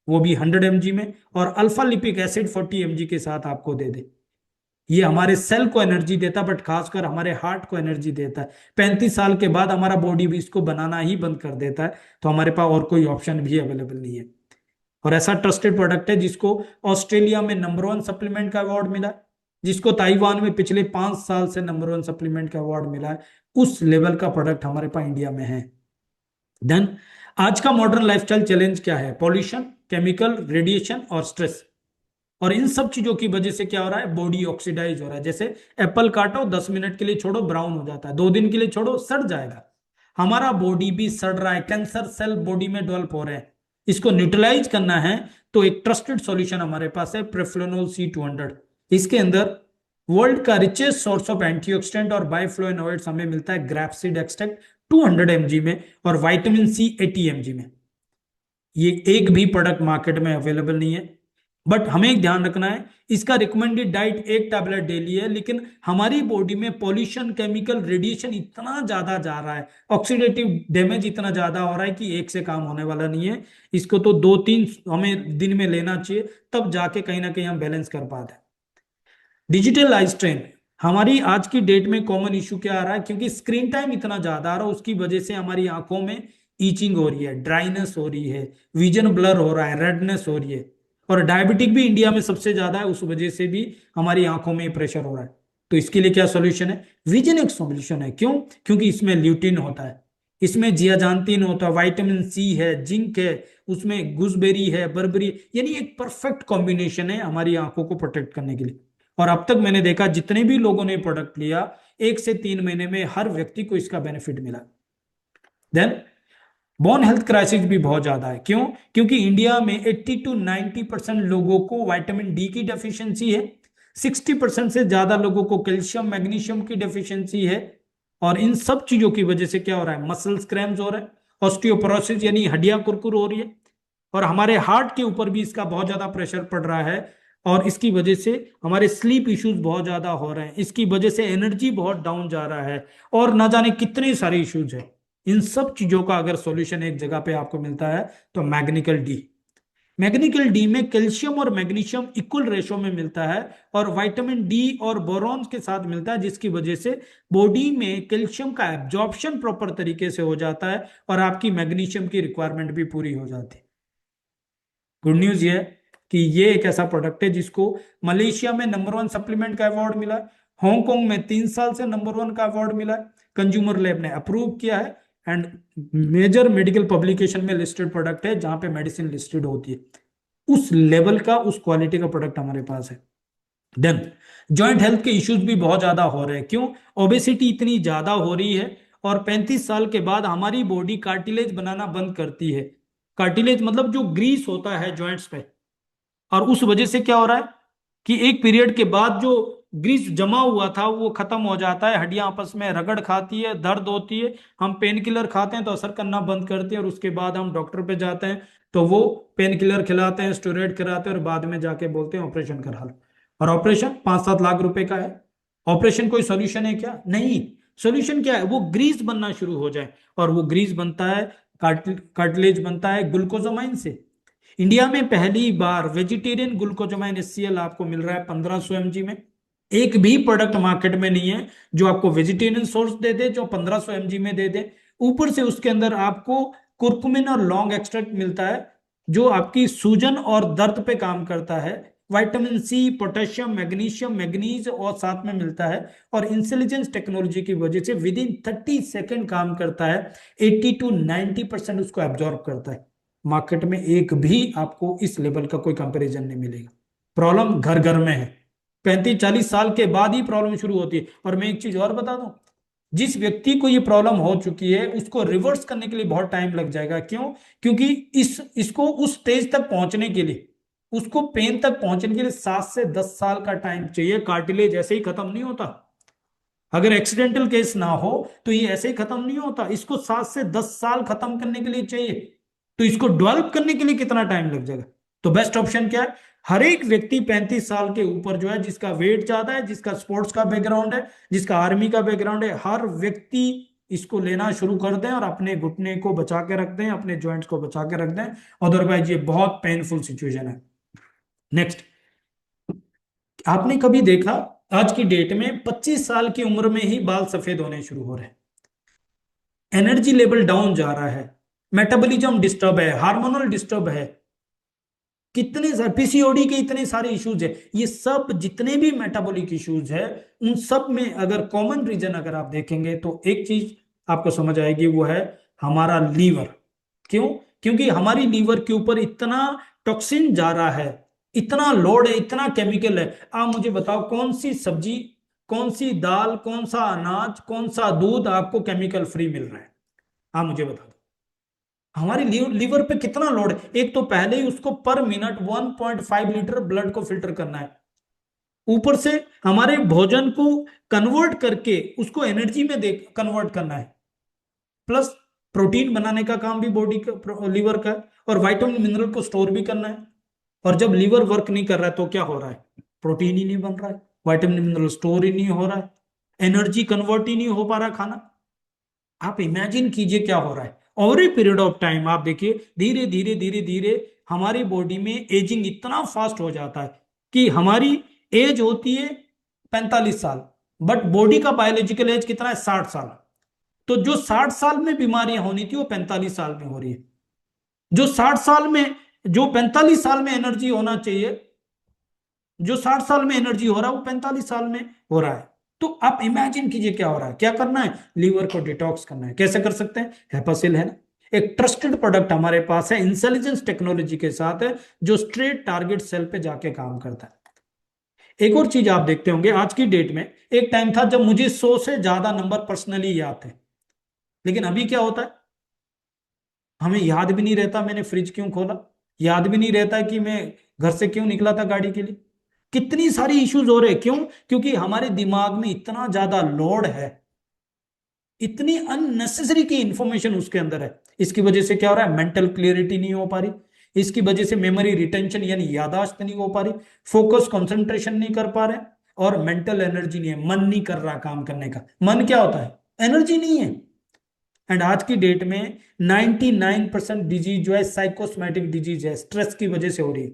वो भी 100 mg में, और अल्फा लिपिक एसिड 40 mg के साथ आपको दे दे। ये हमारे सेल को एनर्जी देता है, बट खासकर हमारे हार्ट को एनर्जी देता है। 35 साल के बाद हमारा बॉडी भी इसको बनाना ही बंद कर देता है, तो हमारे पास और कोई ऑप्शन भी अवेलेबल नहीं है। और ऐसा ट्रस्टेड प्रोडक्ट है जिसको ऑस्ट्रेलिया में नंबर 1 सप्लीमेंट का अवार्ड मिला, जिसको ताइवान में पिछले 5 साल से नंबर 1 सप्लीमेंट का अवार्ड मिला है। उस लेवल का प्रोडक्ट हमारे पास इंडिया में है। देन आज का मॉडर्न लाइफस्टाइल चैलेंज क्या है? पॉल्यूशन, केमिकल, रेडिएशन और स्ट्रेस। और इन सब चीजों की वजह से क्या हो रहा है? बॉडी ऑक्सीडाइज हो रहा है। जैसे एप्पल काटो, 10 मिनट के लिए छोड़ो, ब्राउन हो जाता है, 2 दिन के लिए छोड़ो, सड़ जाएगा। हमारा बॉडी भी सड़ रहा है, कैंसर सेल बॉडी में डेवलप हो रहे हैं। इसको न्यूट्रलाइज करना है तो एक ट्रस्टेड सॉल्यूशन हमारे पास है, प्रेफ्लोनोल C200। इसके अंदर वर्ल्ड का रिचेस्ट सोर्स ऑफ एंटीऑक्सीडेंट और बायोफ्लोवेनोइड्स हमें मिलता है, ग्रापेसीड एक्सट्रैक्ट 200 mg में, और विटामिन C 80 mg में। ये एक भी प्रोडक्ट मार्केट में अवेलेबल नहीं है। बट हमें एक ध्यान रखना है, इसका रिकमेंडेड डाइट एक टैबलेट डेली है, लेकिन हमारी बॉडी में पॉल्यूशन, केमिकल, रेडिएशन इतना ज्यादा जा रहा है, ऑक्सीडेटिव डैमेज इतना ज्यादा हो रहा है कि एक से काम होने वाला नहीं है। इसको तो 2-3 हमें दिन में लेना चाहिए, तब जाके कहीं ना कहीं हम बैलेंस कर पाते हैं। डिजिटल आई स्ट्रेन हमारी आज की डेट में कॉमन इशू क्या आ रहा है? क्योंकि स्क्रीन टाइम इतना ज्यादा आ रहा है, उसकी वजह से हमारी आंखों में ईचिंग हो रही है, ड्राइनेस हो रही है, विजन ब्लर हो रहा है, रेडनेस हो रही है, और डायबिटिक भी इंडिया में सबसे ज्यादा है, उस वजह से भी हमारी आंखों में प्रेशर हो रहा है। तो इसके लिए क्या सोल्यूशन है? विजन एक सोल्यूशन है। क्यों? क्योंकि इसमें ल्यूटिन होता है, इसमें जियाजांतिन होता है, विटामिन C है, जिंक है, उसमें गुसबेरी है, बर्बरी, यानी एक परफेक्ट कॉम्बिनेशन है हमारी आंखों को प्रोटेक्ट करने के लिए। और अब तक मैंने देखा जितने भी लोगों ने प्रोडक्ट लिया, 1 से 3 महीने में हर व्यक्ति को इसका बेनिफिट मिला। देन बोन हेल्थ क्राइसिस भी बहुत ज्यादा है। क्यों? क्योंकि इंडिया में 80 to 90% लोगों को विटामिन D की डेफिशिएंसी है, 60% से ज्यादा लोगों को कैल्शियम, मैग्नीशियम की डेफिशिएंसी है, और इन सब चीजों की वजह से क्या हो रहा है? मसल्स क्रैम्स हो रहे हैं, ऑस्टियोपोरोसिस यानी हड्डियां कुरकुर हो रही है, और हमारे हार्ट के ऊपर भी इसका बहुत ज्यादा प्रेशर पड़ रहा है, और इसकी वजह से हमारे स्लीप इश्यूज बहुत ज्यादा हो रहे हैं, इसकी वजह से एनर्जी बहुत डाउन जा रहा है, और ना जाने कितने सारे इश्यूज है। इन सब चीजों का अगर सॉल्यूशन एक जगह पे आपको मिलता है तो मैग्नीकल डी। मैग्नीकल डी में कैल्शियम और मैग्नीशियम इक्वल रेशो में मिलता है, और विटामिन D और बोरॉन के साथ मिलता है, जिसकी वजह से बॉडी में कैल्शियम का एब्जॉर्प्शन प्रॉपर तरीके से हो जाता है, और आपकी मैग्नीशियम की रिक्वायरमेंट भी पूरी हो जाती है। गुड न्यूज ये है कि ये एक ऐसा प्रोडक्ट है जिसको मलेशिया में नंबर 1 सप्लीमेंट का अवार्ड मिला, हांगकांग में 3 साल से नंबर 1 का अवार्ड मिला, कंज्यूमर लैब ने अप्रूव किया है, एंड मेजर मेडिकल पब्लिकेशन में लिस्टेड प्रोडक्ट है, जहां पे मेडिसिन लिस्टेड होती है, उस लेवल का, उस क्वालिटी का प्रोडक्ट हमारे पास है। देन जॉइंट हेल्थ के इश्यूज भी बहुत ज्यादा हो रहे हैं। क्यों? ओबेसिटी इतनी ज्यादा हो रही है, और 35 साल के बाद हमारी बॉडी कार्टिलेज बनाना बंद करती है। कार्टिलेज मतलब जो ग्रीस होता है जॉइंट्स पे, और उस वजह से क्या हो रहा है कि एक पीरियड के बाद जो ग्रीस जमा हुआ था वो खत्म हो जाता है, हड्डियां आपस में रगड़ खाती है, दर्द होती है, हम पेन किलर खाते हैं तो असर करना बंद करती है, और उसके बाद हम डॉक्टर पे जाते हैं तो वो पेन किलर खिलाते हैं, स्टेरॉइड खिलाते हैं, और बाद में जाके बोलते हैं ऑपरेशन करा लो। और ऑपरेशन 5-7 लाख रुपए का है। ऑपरेशन कोई सोल्यूशन है क्या? नहीं। सोल्यूशन क्या है? वो ग्रीस बनना शुरू हो जाए, और वो ग्रीस बनता है, कार्टिलेज बनता है ग्लूकोजामाइन से। इंडिया में पहली बार वेजिटेरियन ग्लूकोजामाइन HCl आपको मिल रहा है 1500 mg में। एक भी प्रोडक्ट मार्केट में नहीं है जो आपको वेजिटेरियन सोर्स दे दे, जो 1500 mg में दे दे। ऊपर से उसके अंदर आपको कुर्कुमिन और लौंग एक्सट्रैक्ट मिलता है, जो आपकी सूजन और दर्द पे काम करता है। Vitamin C, potassium, magnesium, manganese और साथ में मिलता है। और इंटेलिजेंस टेक्नोलॉजी की वजह से विद इन 30 सेकेंड काम करता है, 80 to 90% उसको एब्जॉर्ब करता है। मार्केट में एक भी आपको इस लेवल का कोई कंपैरिजन नहीं मिलेगा। प्रॉब्लम घर घर में है, 35-40 साल के बाद ही प्रॉब्लम शुरू होती है। और मैं एक चीज और बता दूं, जिस व्यक्ति को ये प्रॉब्लम हो चुकी है उसको रिवर्स करने के लिए बहुत टाइम लग जाएगा। क्यों? क्योंकि इसको उस स्टेज तक पहुंचने के लिए, उसको पेन तक पहुंचने के लिए 7 से 10 साल का टाइम चाहिए। कार्टिलेज ऐसे ही खत्म नहीं होता। अगर एक्सीडेंटल केस ना हो तो ये ऐसे ही खत्म नहीं होता, इसको 7 से 10 साल खत्म करने के लिए चाहिए। तो इसको डेवलप करने के लिए कितना टाइम लग जाएगा? तो बेस्ट ऑप्शन क्या है? हर एक व्यक्ति 35 साल के ऊपर जो है, जिसका वेट ज्यादा है, जिसका स्पोर्ट्स का बैकग्राउंड है, जिसका आर्मी का बैकग्राउंड है, हर व्यक्ति इसको लेना शुरू कर दें और अपने घुटने को बचा के रख दें, अपने जॉइंट्स को बचा के रख दें। अदरवाइज ये बहुत पेनफुल सिचुएशन है। नेक्स्ट, आपने कभी देखा आज की डेट में 25 साल की उम्र में ही बाल सफेद होने शुरू हो रहे हैं, एनर्जी लेवल डाउन जा रहा है, मेटाबॉलिज्म डिस्टर्ब है, हार्मोनल डिस्टर्ब है, कितने सारे पीसीओडी के इतने सारे इश्यूज है। ये सब जितने भी मेटाबॉलिक इश्यूज है, उन सब में अगर कॉमन रीजन अगर आप देखेंगे तो एक चीज आपको समझ आएगी, वो है हमारा लीवर। क्यों? क्योंकि हमारी लीवर के ऊपर इतना टॉक्सिन जा रहा है, इतना लोड है, इतना केमिकल है। आप मुझे बताओ, कौन सी सब्जी, कौन सी दाल, कौन सा अनाज, कौन सा दूध आपको केमिकल फ्री मिल रहा है? आप मुझे बता दो। हमारी लीवर पे कितना लोड है? एक तो पहले ही उसको पर मिनट 1.5 लीटर ब्लड को फिल्टर करना है, ऊपर से हमारे भोजन को कन्वर्ट करके उसको एनर्जी में दे कन्वर्ट करना है, प्लस प्रोटीन बनाने का काम भी बॉडी का, लीवर का है, और विटामिन मिनरल को स्टोर भी करना है। और जब लीवर वर्क नहीं कर रहा है तो क्या हो रहा है? प्रोटीन ही नहीं बन रहा है, विटामिन मिनरल स्टोर ही नहीं हो रहा है, एनर्जी कन्वर्ट ही नहीं हो पा रहा खाना। आप इमेजिन कीजिए क्या हो रहा है। Over a period of time आप देखिए, धीरे धीरे धीरे धीरे हमारी बॉडी में एजिंग इतना फास्ट हो जाता है कि हमारी एज होती है 45 साल, बट बॉडी का बायोलॉजिकल एज कितना है? 60 साल। तो जो 60 साल में बीमारियां होनी थी वो 45 साल में हो रही है। जो 60 साल में, जो 45 साल में एनर्जी होना चाहिए, जो 60 साल में एनर्जी हो रहा है वो 45 साल में हो रहा है। तो आप इमेजिन कीजिए क्या हो रहा है। क्या करना है? लीवर को डिटॉक्स करना है। कैसे कर सकते हैं? हेपासिल है ना, एक ट्रस्टेड प्रोडक्ट हमारे पास है, इंटेलिजेंस टेक्नोलॉजी के साथ है, जो स्ट्रेट टारगेट सेल पे जाके काम करता है। एक और चीज आप देखते होंगे आज की डेट में, एक टाइम था जब मुझे 100 से ज्यादा नंबर पर्सनली याद थे, लेकिन अभी क्या होता है? हमें याद भी नहीं रहता मैंने फ्रिज क्यों खोला, याद भी नहीं रहता कि मैं घर से क्यों निकला था गाड़ी के लिए। कितनी सारी इश्यूज हो रहे हैं। क्यों? क्योंकि हमारे दिमाग में इतना ज्यादा लोड है, इतनी अननेसेसरी की इंफॉर्मेशन उसके अंदर है। इसकी वजह से क्या हो रहा है? मेंटल क्लियरिटी नहीं हो पा रही, इसकी वजह से मेमोरी रिटेंशन यानी यादाश्त नहीं हो पा रही, फोकस कंसंट्रेशन नहीं कर पा रहे, और मेंटल एनर्जी नहीं है, मन नहीं कर रहा काम करने का। मन क्या होता है? एनर्जी नहीं है। एंड आज की डेट में 99% डिजीज जो है साइकोसोमैटिक डिजीज है, स्ट्रेस की वजह से हो रही है।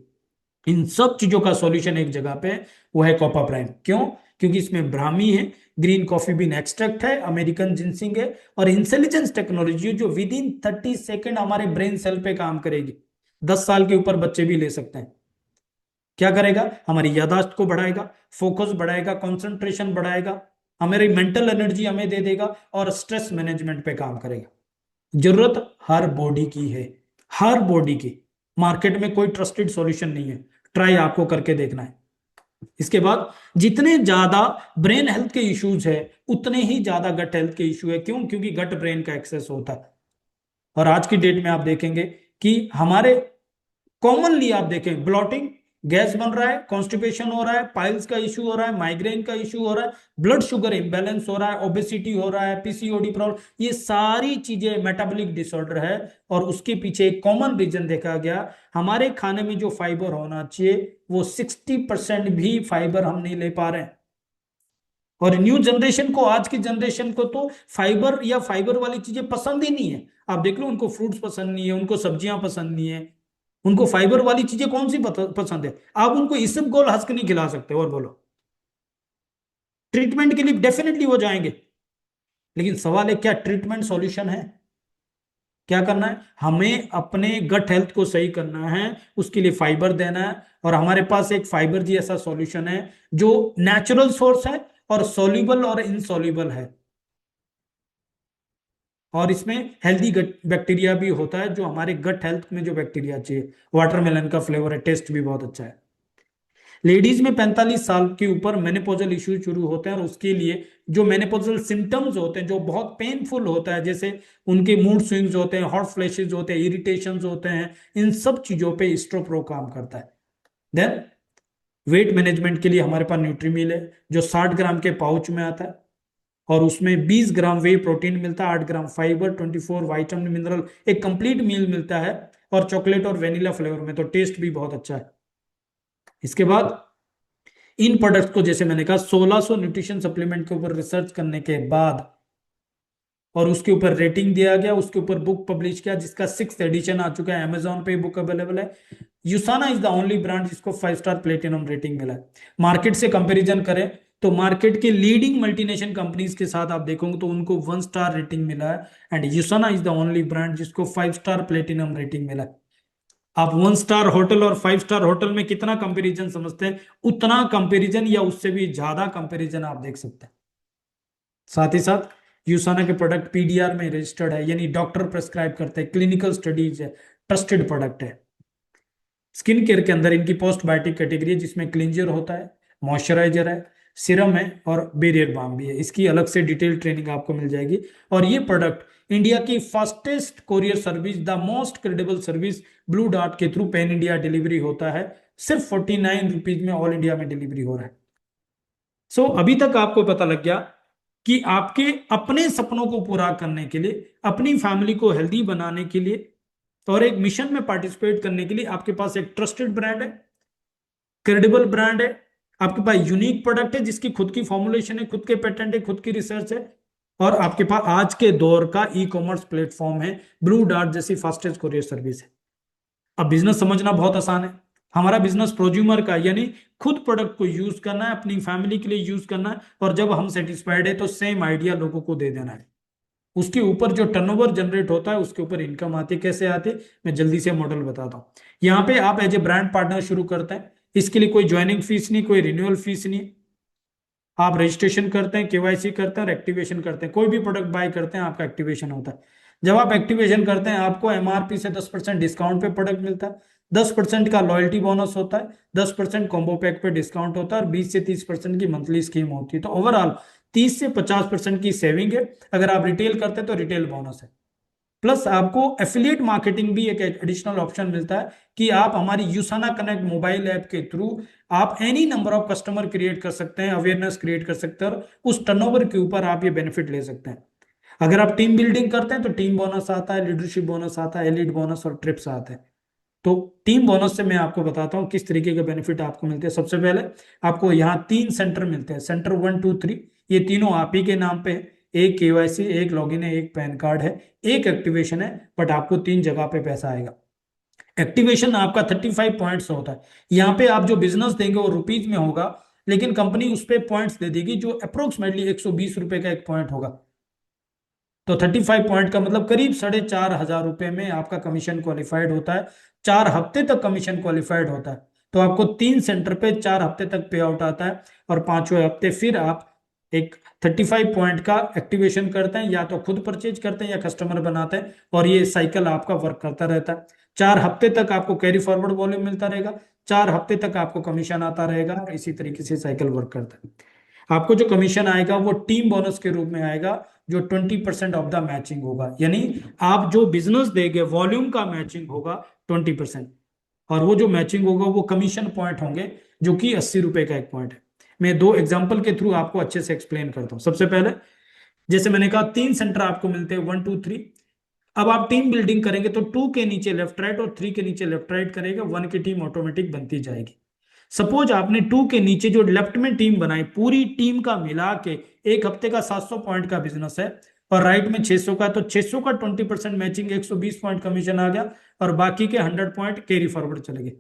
इन सब चीजों का सॉल्यूशन एक जगह पे, वो है कोपा प्राइम। क्यों? क्योंकि इसमें ब्राह्मी है, ग्रीन कॉफी बीन एक्सट्रैक्ट है, अमेरिकन जिंसिंग है, और इंटेलिजेंस टेक्नोलॉजी जो विद इन 30 सेकेंड हमारे ब्रेन सेल पे काम करेगी। 10 साल के ऊपर बच्चे भी ले सकते हैं। क्या करेगा? हमारी यादाश्त को बढ़ाएगा, फोकस बढ़ाएगा, कंसंट्रेशन बढ़ाएगा, हमारी मेंटल एनर्जी हमें दे देगा, और स्ट्रेस मैनेजमेंट पे काम करेगा। जरूरत हर बॉडी की है, हर बॉडी की। मार्केट में कोई ट्रस्टेड सॉल्यूशन नहीं है, ट्राई आपको करके देखना है। इसके बाद जितने ज्यादा ब्रेन हेल्थ के इश्यूज है उतने ही ज्यादा गट हेल्थ के इश्यू है। क्यों? क्योंकि गट ब्रेन का एक्सेस होता है। और आज की डेट में आप देखेंगे कि हमारे कॉमनली आप देखें ब्लॉटिंग, गैस बन रहा है, कॉन्स्टिपेशन हो रहा है, पाइल्स का इश्यू हो रहा है, माइग्रेन का इश्यू हो रहा है, ब्लड शुगर इंबैलेंस हो रहा है, ओबेसिटी हो रहा है, पीसीओडी प्रॉब्लम, ये सारी चीजें मेटाबॉलिक डिसऑर्डर है। और उसके पीछे एक कॉमन रीजन देखा गया, हमारे खाने में जो फाइबर होना चाहिए वो 60% भी फाइबर हम नहीं ले पा रहे हैं। और न्यू जनरेशन को, आज की जनरेशन को तो फाइबर या फाइबर वाली चीजें पसंद ही नहीं है। आप देख लो, उनको फ्रूट्स पसंद नहीं है, उनको सब्जियां पसंद नहीं है, उनको फाइबर वाली चीजें कौन सी पसंद है। आप उनको इसबगोल हस्क नहीं खिला सकते। और बोलो, ट्रीटमेंट के लिए डेफिनेटली वो जाएंगे, लेकिन सवाल है क्या ट्रीटमेंट सॉल्यूशन है? क्या करना है? हमें अपने गट हेल्थ को सही करना है, उसके लिए फाइबर देना है। और हमारे पास एक फाइबर जी ऐसा सॉल्यूशन है जो नेचुरल सोर्स है और सॉल्युबल और इनसॉल्युबल है। और इसमें हेल्दी गट बैक्टीरिया भी होता है, जो हमारे गट हेल्थ में जो बैक्टीरिया चाहिए। वाटरमेलन का फ्लेवर है, टेस्ट भी बहुत अच्छा है। लेडीज में 45 साल के ऊपर मेनोपॉजल इश्यू शुरू होते हैं, और उसके लिए जो मेनोपॉजल सिम्टम्स होते हैं जो बहुत पेनफुल होता है, जैसे उनके मूड स्विंग्स होते हैं, हॉट फ्लैशेस होते हैं, इरिटेशंस होते हैं, इन सब चीजों पे स्ट्रोप्रो काम करता है। देन वेट मैनेजमेंट के लिए हमारे पास न्यूट्रीमिल है, जो 60 ग्राम के पाउच में आता है, और उसमें 20 ग्राम वे प्रोटीन मिलता है, 8 ग्राम फाइबर, 24 वाइटामिन मिनरल, एक कंप्लीट मील मिलता है। और चॉकलेट और वेनिला फ्लेवर में, तो टेस्ट भी बहुत अच्छा है। इसके बाद इन प्रोडक्ट्स को, जैसे मैंने कहा, 1600 न्यूट्रिशन सप्लीमेंट के ऊपर रिसर्च करने के बाद और उसके ऊपर रेटिंग दिया गया, उसके ऊपर बुक पब्लिश किया, जिसका 6th एडिशन आ चुका है, अमेजोन पे बुक अवेलेबल है। यूसाना इज द ओनली ब्रांड जिसको 5 स्टार प्लेटिनम रेटिंग मिला है। मार्केट से कंपैरिजन करें तो मार्केट के लीडिंग मल्टीनेशनल कंपनीज के साथ आप देखोगे तो उनको 1 स्टार रेटिंग मिला है, and यूसाना is the only brand जिसको 5 स्टार प्लेटिनम रेटिंग मिला है। आप 1 स्टार होटल और 5 स्टार होटल में कितना कंपैरिजन समझते हैं, उतना कंपैरिजन या उससे भी ज्यादा कंपैरिजन आप देख सकते हैं। साथ ही साथ यूसाना के प्रोडक्ट पीडीआर में रजिस्टर्ड है, यानी डॉक्टर प्रेस्क्राइब करते हैं, क्लिनिकल स्टडीज है, ट्रस्टेड प्रोडक्ट है। स्किन केयर के अंदर इनकी पोस्ट बायोटिक कैटेगरी है, जिसमें क्लिंजर होता है, मॉइस्चराइजर है, सिरम है, और बेरियर बाम भी है। इसकी अलग से डिटेल ट्रेनिंग आपको मिल जाएगी। और ये प्रोडक्ट इंडिया की fastest courier service, the most credible service, blue dart के थ्रू पैन इंडिया डिलीवरी होता है। सिर्फ 49 रुपीज में ऑल इंडिया में डिलीवरी हो रहा है। सो अभी तक आपको पता लग गया कि आपके अपने सपनों को पूरा करने के लिए, अपनी फैमिली को हेल्दी बनाने के लिए, और एक मिशन में पार्टिसिपेट करने के लिए आपके पास एक ट्रस्टेड ब्रांड है, क्रेडिबल ब्रांड है, आपके पास यूनिक प्रोडक्ट है जिसकी खुद की फॉर्मुलेशन है, खुद के पेटेंट है, खुद की रिसर्च है, और आपके पास आज के दौर का ई कॉमर्स प्लेटफॉर्म है, ब्लू डार्ट जैसी फास्टेस्ट कोरियर सर्विस है। अब बिजनेस समझना बहुत आसान है। हमारा बिजनेस प्रोज्यूमर का, यानी खुद प्रोडक्ट को यूज करना है, अपनी फैमिली के लिए यूज करना है, और जब हम सेटिस्फाइड है तो सेम आइडिया लोगों को दे देना है। उसके ऊपर जो टर्नओवर जनरेट होता है उसके ऊपर इनकम आती है। कैसे आती है, मैं जल्दी से मॉडल बताता हूँ। यहाँ पे आप एज ए ब्रांड पार्टनर शुरू करते हैं, इसके लिए कोई ज्वाइनिंग फीस नहीं, कोई रिन्यूअल फीस नहीं। आप रजिस्ट्रेशन करते हैं, केवाईसी करते हैं और एक्टिवेशन करते हैं। कोई भी प्रोडक्ट बाय करते हैं आपका एक्टिवेशन होता है। जब आप एक्टिवेशन करते हैं आपको एमआरपी से 10% डिस्काउंट पे प्रोडक्ट मिलता है, 10% का लॉयल्टी बोनस होता है, 10% कॉम्बो पैक पे डिस्काउंट होता है, और 20 से 30% की मंथली स्कीम होती है। तो ओवरऑल 30 से 50% की सेविंग है। अगर आप रिटेल करते हैं तो रिटेल बोनस है। प्लस आपको एफिलिएट मार्केटिंग भी एक एडिशनल ऑप्शन मिलता है कि आप हमारी यूसाना कनेक्ट मोबाइल ऐप के थ्रू आप any number of customer create कर सकते हैं, अवेयरनेस क्रिएट कर सकते हैं, और उस टर्नओवर के ऊपर आप ये बेनिफिट ले सकते हैं। अगर आप टीम बिल्डिंग करते हैं तो टीम बोनस आता है, लीडरशिप बोनस आता है, एलिट बोनस और ट्रिप्स आते हैं। तो टीम बोनस से मैं आपको बताता हूँ किस तरीके के बेनिफिट आपको मिलते हैं। सबसे पहले आपको यहाँ 3 सेंटर मिलते हैं, सेंटर 1, 2, 3, ये तीनों आप ही के नाम पे है। एक केवाईसी, एक लॉगिन है, एक पैन कार्ड है, एक एक्टिवेशन है, बट आपको 3 जगह पे पैसा आएगा। एक्टिवेशन आपका 35 पॉइंट्स होता है। यहाँ पे आप जो बिजनेस देंगे वो रुपीज में होगा, लेकिन कंपनी उस पर पॉइंट्स दे देगी, जो अप्रोक्सीमेटली 120 रुपए का एक पॉइंट होगा। तो 35 पॉइंट का मतलब करीब 4,500 रुपए में आपका कमीशन क्वालिफाइड होता है। 4 हफ्ते तक कमीशन क्वालिफाइड होता है। तो आपको 3 सेंटर पे 4 हफ्ते तक पे आउट आता है, और 5वें हफ्ते फिर आप एक 35 पॉइंट का एक्टिवेशन करते हैं, या तो खुद परचेज करते हैं या कस्टमर बनाते हैं, और ये साइकिल आपका वर्क करता रहता है। 4 हफ्ते तक आपको कैरी फॉरवर्ड वॉल्यूम मिलता रहेगा, 4 हफ्ते तक आपको कमीशन आता रहेगा, और इसी तरीके से साइकिल वर्क करता है। आपको जो कमीशन आएगा वो टीम बोनस के रूप में आएगा, जो 20% ऑफ द मैचिंग होगा, यानी आप जो बिजनेस देंगे वॉल्यूम का मैचिंग होगा 20%, और वो जो मैचिंग होगा वो कमीशन पॉइंट होंगे, जो कि 80 रुपए का एक पॉइंट है। मैं 2 एग्जाम्पल के थ्रू आपको अच्छे से एक्सप्लेन करता हूँ। सबसे पहले, जैसे मैंने कहा 3 सेंटर आपको मिलते हैं, 1 2 3। अब आप टीम बिल्डिंग करेंगे तो 2 के नीचे लेफ्ट राइट और 3 के नीचे लेफ्ट राइट करेगा, 1 की टीम ऑटोमेटिक बनती जाएगी। सपोज आपने 2 के नीचे जो लेफ्ट में टीम बनाई, पूरी टीम का मिला के एक हफ्ते का 700 पॉइंट का बिजनेस है, और राइट में 600 का, तो 600 का 20% मैचिंग 120 पॉइंट कमीशन आ गया, और बाकी के 100 पॉइंट कैरी फॉरवर्ड चले गए।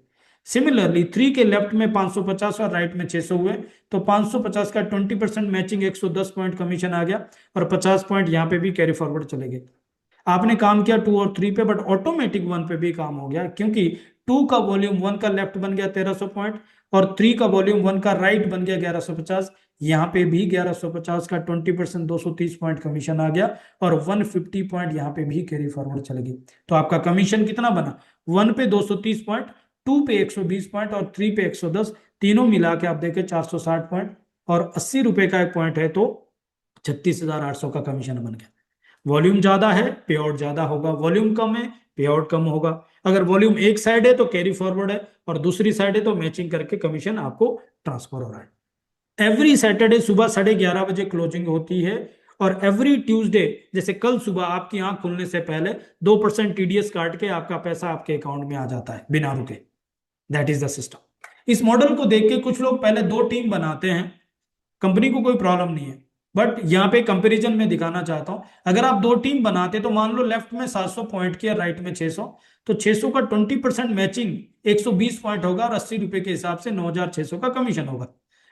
सिमिलरली 3 के लेफ्ट में 550 और राइट में 600 हुए, तो 550 का 20% मैचिंग 110 पॉइंट कमीशन आ गया, और 50 पॉइंट यहाँ पे भी कैरी फॉरवर्ड चले गए। आपने काम किया 2 और 3 पे, बट ऑटोमेटिक 1 पे भी काम हो गया, क्योंकि 2 का वॉल्यूम 1 का लेफ्ट बन गया 1300 पॉइंट, और 3 का वॉल्यूम 1 का राइट बन गया 1150। यहाँ पे भी 1150 का 20% 230 पॉइंट कमीशन आ गया, और 150 पॉइंट यहाँ पे भी कैरी फॉरवर्ड चलेगी। तो आपका कमीशन कितना बना? 1 पे 230 पॉइंट, 2 पे 120 पॉइंट, और 3 पे 110, तीनों मिला के आप देखें 460 पॉइंट, और 80 रुपए का एक पॉइंट है, तो 36,800 का कमीशन बन गया। वॉल्यूम ज्यादा है, पे आउट ज्यादा होगा, वॉल्यूम कम है, पे आउट कम होगा। अगर वॉल्यूम एक साइड है तो कैरी फॉरवर्ड है, और दूसरी साइड है तो मैचिंग करके कमीशन आपको ट्रांसफर हो रहा है। एवरी सैटरडे सुबह 11:30 बजे क्लोजिंग होती है, और एवरी ट्यूसडे, जैसे कल सुबह आपकी आंख खुलने से पहले 2% टीडीएस काट के आपका पैसा आपके अकाउंट में आ जाता है बिना रुके। That is the system. इस मॉडल को देख के कुछ लोग पहले 2 टीम बनाते हैं, कंपनी को कोई प्रॉब्लम नहीं है, बट यहाँ पे कंपैरिजन में दिखाना चाहता हूं। अगर आप 2 टीम बनाते तो मान लो लेफ्ट में 700 पॉइंट किया, राइट में 600, तो 600 का 20% मैचिंग 120 पॉइंट होगा, और 80 रुपए के हिसाब से 9,600 का कमीशन होगा।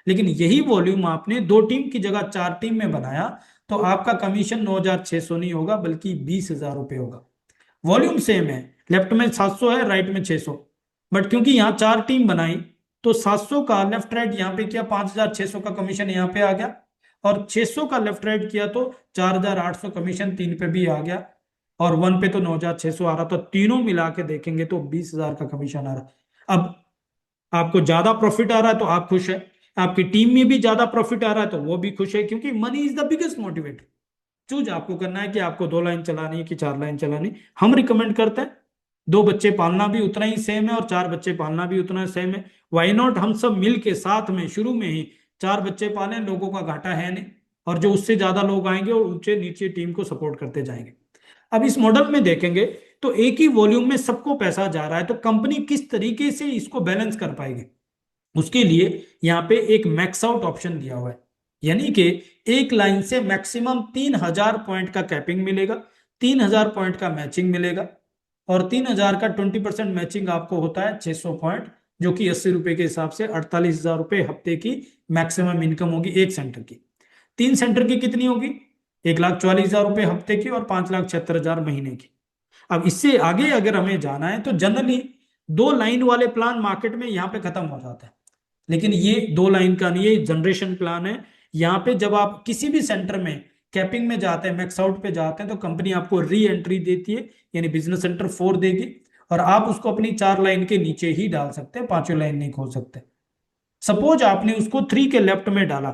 लेकिन यही वॉल्यूम आपने 2 टीम की जगह 4 टीम में बनाया, तो आपका कमीशन 9,600 नहीं होगा, बल्कि 20,000 रुपए होगा। वॉल्यूम सेम है, लेफ्ट में 700 है, राइट में 600, बट क्योंकि यहाँ 4 टीम बनाई, तो 700 का लेफ्ट राइट यहाँ पे किया, 5,600 का कमीशन यहाँ पे आ गया, और 600 का लेफ्ट राइट किया तो 4,800 कमीशन 3 पे भी आ गया, और 1 पे तो 9,600 आ रहा। तो तीनों मिला के देखेंगे तो 20,000 का कमीशन आ रहा। अब आपको ज्यादा प्रॉफिट आ रहा है तो आप खुश है, आपकी टीम में भी ज्यादा प्रॉफिट आ रहा है तो वो भी खुश है, क्योंकि money is the biggest motivator. Choose आपको करना है कि आपको 2 लाइन चलानी है कि 4 लाइन चलानी। हम रिकमेंड करते हैं 2 बच्चे पालना भी उतना ही सेम है, और 4 बच्चे पालना भी उतना सेम है। वाई नॉट हम सब मिल के साथ में शुरू में ही 4 बच्चे पालें, लोगों का घाटा है नहीं, और जो उससे ज्यादा लोग आएंगे और ऊंचे नीचे टीम को सपोर्ट करते जाएंगे। अब इस मॉडल में देखेंगे तो एक ही वॉल्यूम में सबको पैसा जा रहा है, तो कंपनी किस तरीके से इसको बैलेंस कर पाएगी? उसके लिए यहाँ पे एक मैक्स आउट ऑप्शन दिया हुआ है, यानी कि एक लाइन से मैक्सिमम 3,000 पॉइंट का कैपिंग मिलेगा, 3,000 पॉइंट का मैचिंग मिलेगा, और 3,000 का 20% मैचिंग आपको होता है 600 पॉइंट, जो कि 80 रुपए के हिसाब से 48,000 रुपए हफ्ते की मैक्सिमम इनकम होगी एक सेंटर की। 3 सेंटर की कितनी होगी? 1,44,000 रुपए हफ्ते की, और 5,76,000 महीने की। अब इससे आगे अगर हमें जाना है तो जनरली 2 लाइन वाले प्लान मार्केट में यहाँ पे खत्म हो जाता है, लेकिन ये 2 लाइन का नहीं, ये जनरेशन प्लान है। यहाँ पे जब आप किसी भी सेंटर में कैपिंग में जाते हैं, मैक्स आउट पे जाते हैं, तो कंपनी आपको री एंट्री देती है, यानी बिजनेस सेंटर 4 देगी, और आप उसको अपनी 4 लाइन के नीचे ही डाल सकते हैं, 5वीं लाइन नहीं खोल सकते। सपोज आपने उसको 3 के लेफ्ट में डाला,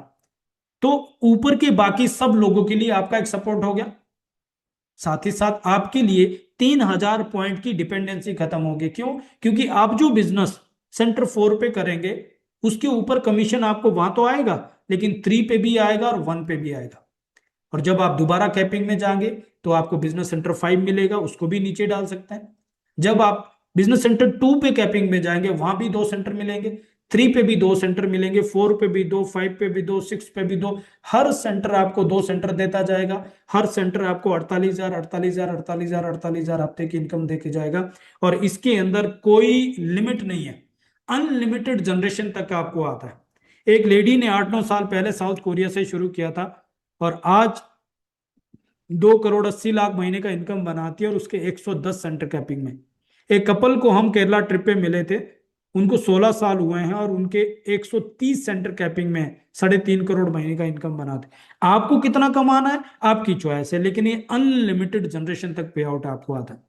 तो ऊपर के बाकी सब लोगों के लिए आपका एक सपोर्ट हो गया, साथ ही साथ आपके लिए 3,000 पॉइंट की डिपेंडेंसी खत्म होगी। क्यों? क्योंकि आप जो बिजनेस सेंटर 4 पे करेंगे, उसके ऊपर कमीशन आपको वहां तो आएगा, लेकिन 3 पे भी आएगा और 1 पे भी आएगा। और जब आप दोबारा कैपिंग में जाएंगे तो आपको बिजनेस सेंटर 5 मिलेगा, उसको भी नीचे डाल सकते हैं। जब आप बिजनेस सेंटर 2 पे कैपिंग में जाएंगे, वहां भी 2 सेंटर मिलेंगे, 3 पे भी 2 सेंटर मिलेंगे, 4 पे भी 2, 5 पे भी 2, 6 पे भी 2। हर सेंटर आपको 2 सेंटर देता जाएगा। हर सेंटर आपको 48,000 48,000 48,000 48,000 हफ्ते की इनकम देके जाएगा, और इसके अंदर कोई लिमिट नहीं है, अनलिमिटेड जनरेशन तक आपको आता है। एक लेडी ने 8-9 साल पहले साउथ कोरिया से शुरू किया था, और आज 2,80,00,000 महीने का इनकम बनाती है, और उसके 110 सेंटर कैपिंग में। एक कपल को हम केरला ट्रिप पे मिले थे, उनको 16 साल हुए हैं और उनके 130 सेंटर कैपिंग में है, 3.5 करोड़ महीने का इनकम बनाते। आपको कितना कमाना है आपकी चॉइस है, लेकिन ये अनलिमिटेड जनरेशन तक पे आउट आपको आता है।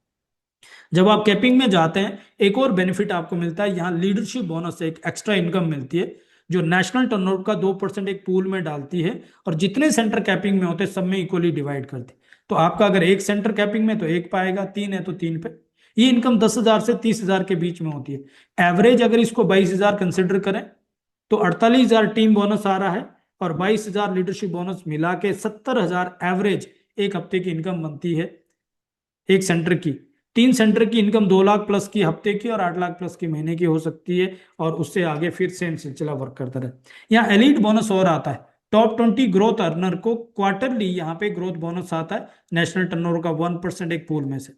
जब आप कैपिंग में जाते हैं एक और बेनिफिट आपको मिलता है, यहाँ लीडरशिप बोनस से एक एक्स्ट्रा इनकम मिलती है जो नेशनल टर्नओवर का 2% एक पूल में डालती है, और जितने सेंटर कैपिंग में होते हैं सब में इक्वली डिवाइड करती है। तो आपका अगर एक सेंटर कैपिंग में तो एक पाएगा, 3 है तो 3 पे। ये इनकम 10,000 से 30,000 के बीच में होती है। एवरेज अगर इसको 22,000 कंसिडर करें तो 48,000 टीम बोनस आ रहा है, और 22,000 लीडरशिप बोनस मिला के 70,000 एवरेज एक हफ्ते की इनकम बनती है एक सेंटर की। 3 सेंटर की इनकम 2 लाख प्लस की हफ्ते की और 8 लाख प्लस की महीने की हो सकती है, और उससे आगे फिर सेम सिलसिला वर्क करता रहे। यहाँ एलिट बोनस और आता है, टॉप 20 ग्रोथ अर्नर को क्वार्टरली यहाँ पे ग्रोथ बोनस आता है नेशनल टर्नओवर का 1% एक पूल में से।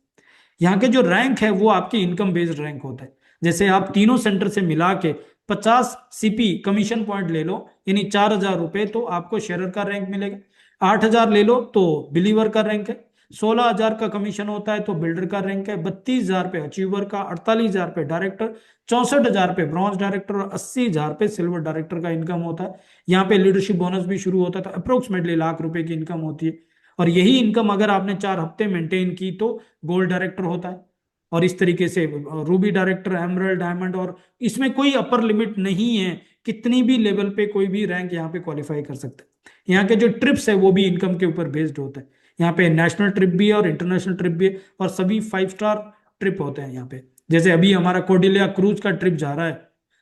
यहाँ के जो रैंक है वो आपकी इनकम बेस्ड रैंक होता है। जैसे आप तीनों सेंटर से मिला के 50 सीपी कमीशन पॉइंट ले लो, यानी 4,000 रुपए, तो आपको शेयरर का रैंक मिलेगा। 8,000 ले लो तो बिलीवर का रैंक है। 16,000 का कमीशन होता है तो बिल्डर का रैंक है। 32,000 पे अचीवर का, 48,000 पे डायरेक्टर, 64,000 पे ब्रॉन्ज डायरेक्टर और 80,000 पे सिल्वर डायरेक्टर का इनकम होता है। यहाँ पे लीडरशिप बोनस भी शुरू होता है, तो अप्रोक्सीमेटली लाख रुपए की इनकम होती है। और यही इनकम अगर आपने 4 हफ्ते मेंटेन की तो गोल्ड डायरेक्टर होता है। और इस तरीके से रूबी डायरेक्टर, एमरल्ड, डायमंड, और इसमें कोई अपर लिमिट नहीं है, कितनी भी लेवल पे कोई भी रैंक यहाँ पे क्वालिफाई कर सकते हैं। यहाँ के जो ट्रिप्स है वो भी इनकम के ऊपर बेस्ड होते हैं। यहाँ पे नेशनल ट्रिप भी है और इंटरनेशनल ट्रिप भी है, और सभी 5 स्टार ट्रिप होते हैं यहाँ पे। जैसे अभी हमारा कोर्डिलिया क्रूज का ट्रिप जा रहा है,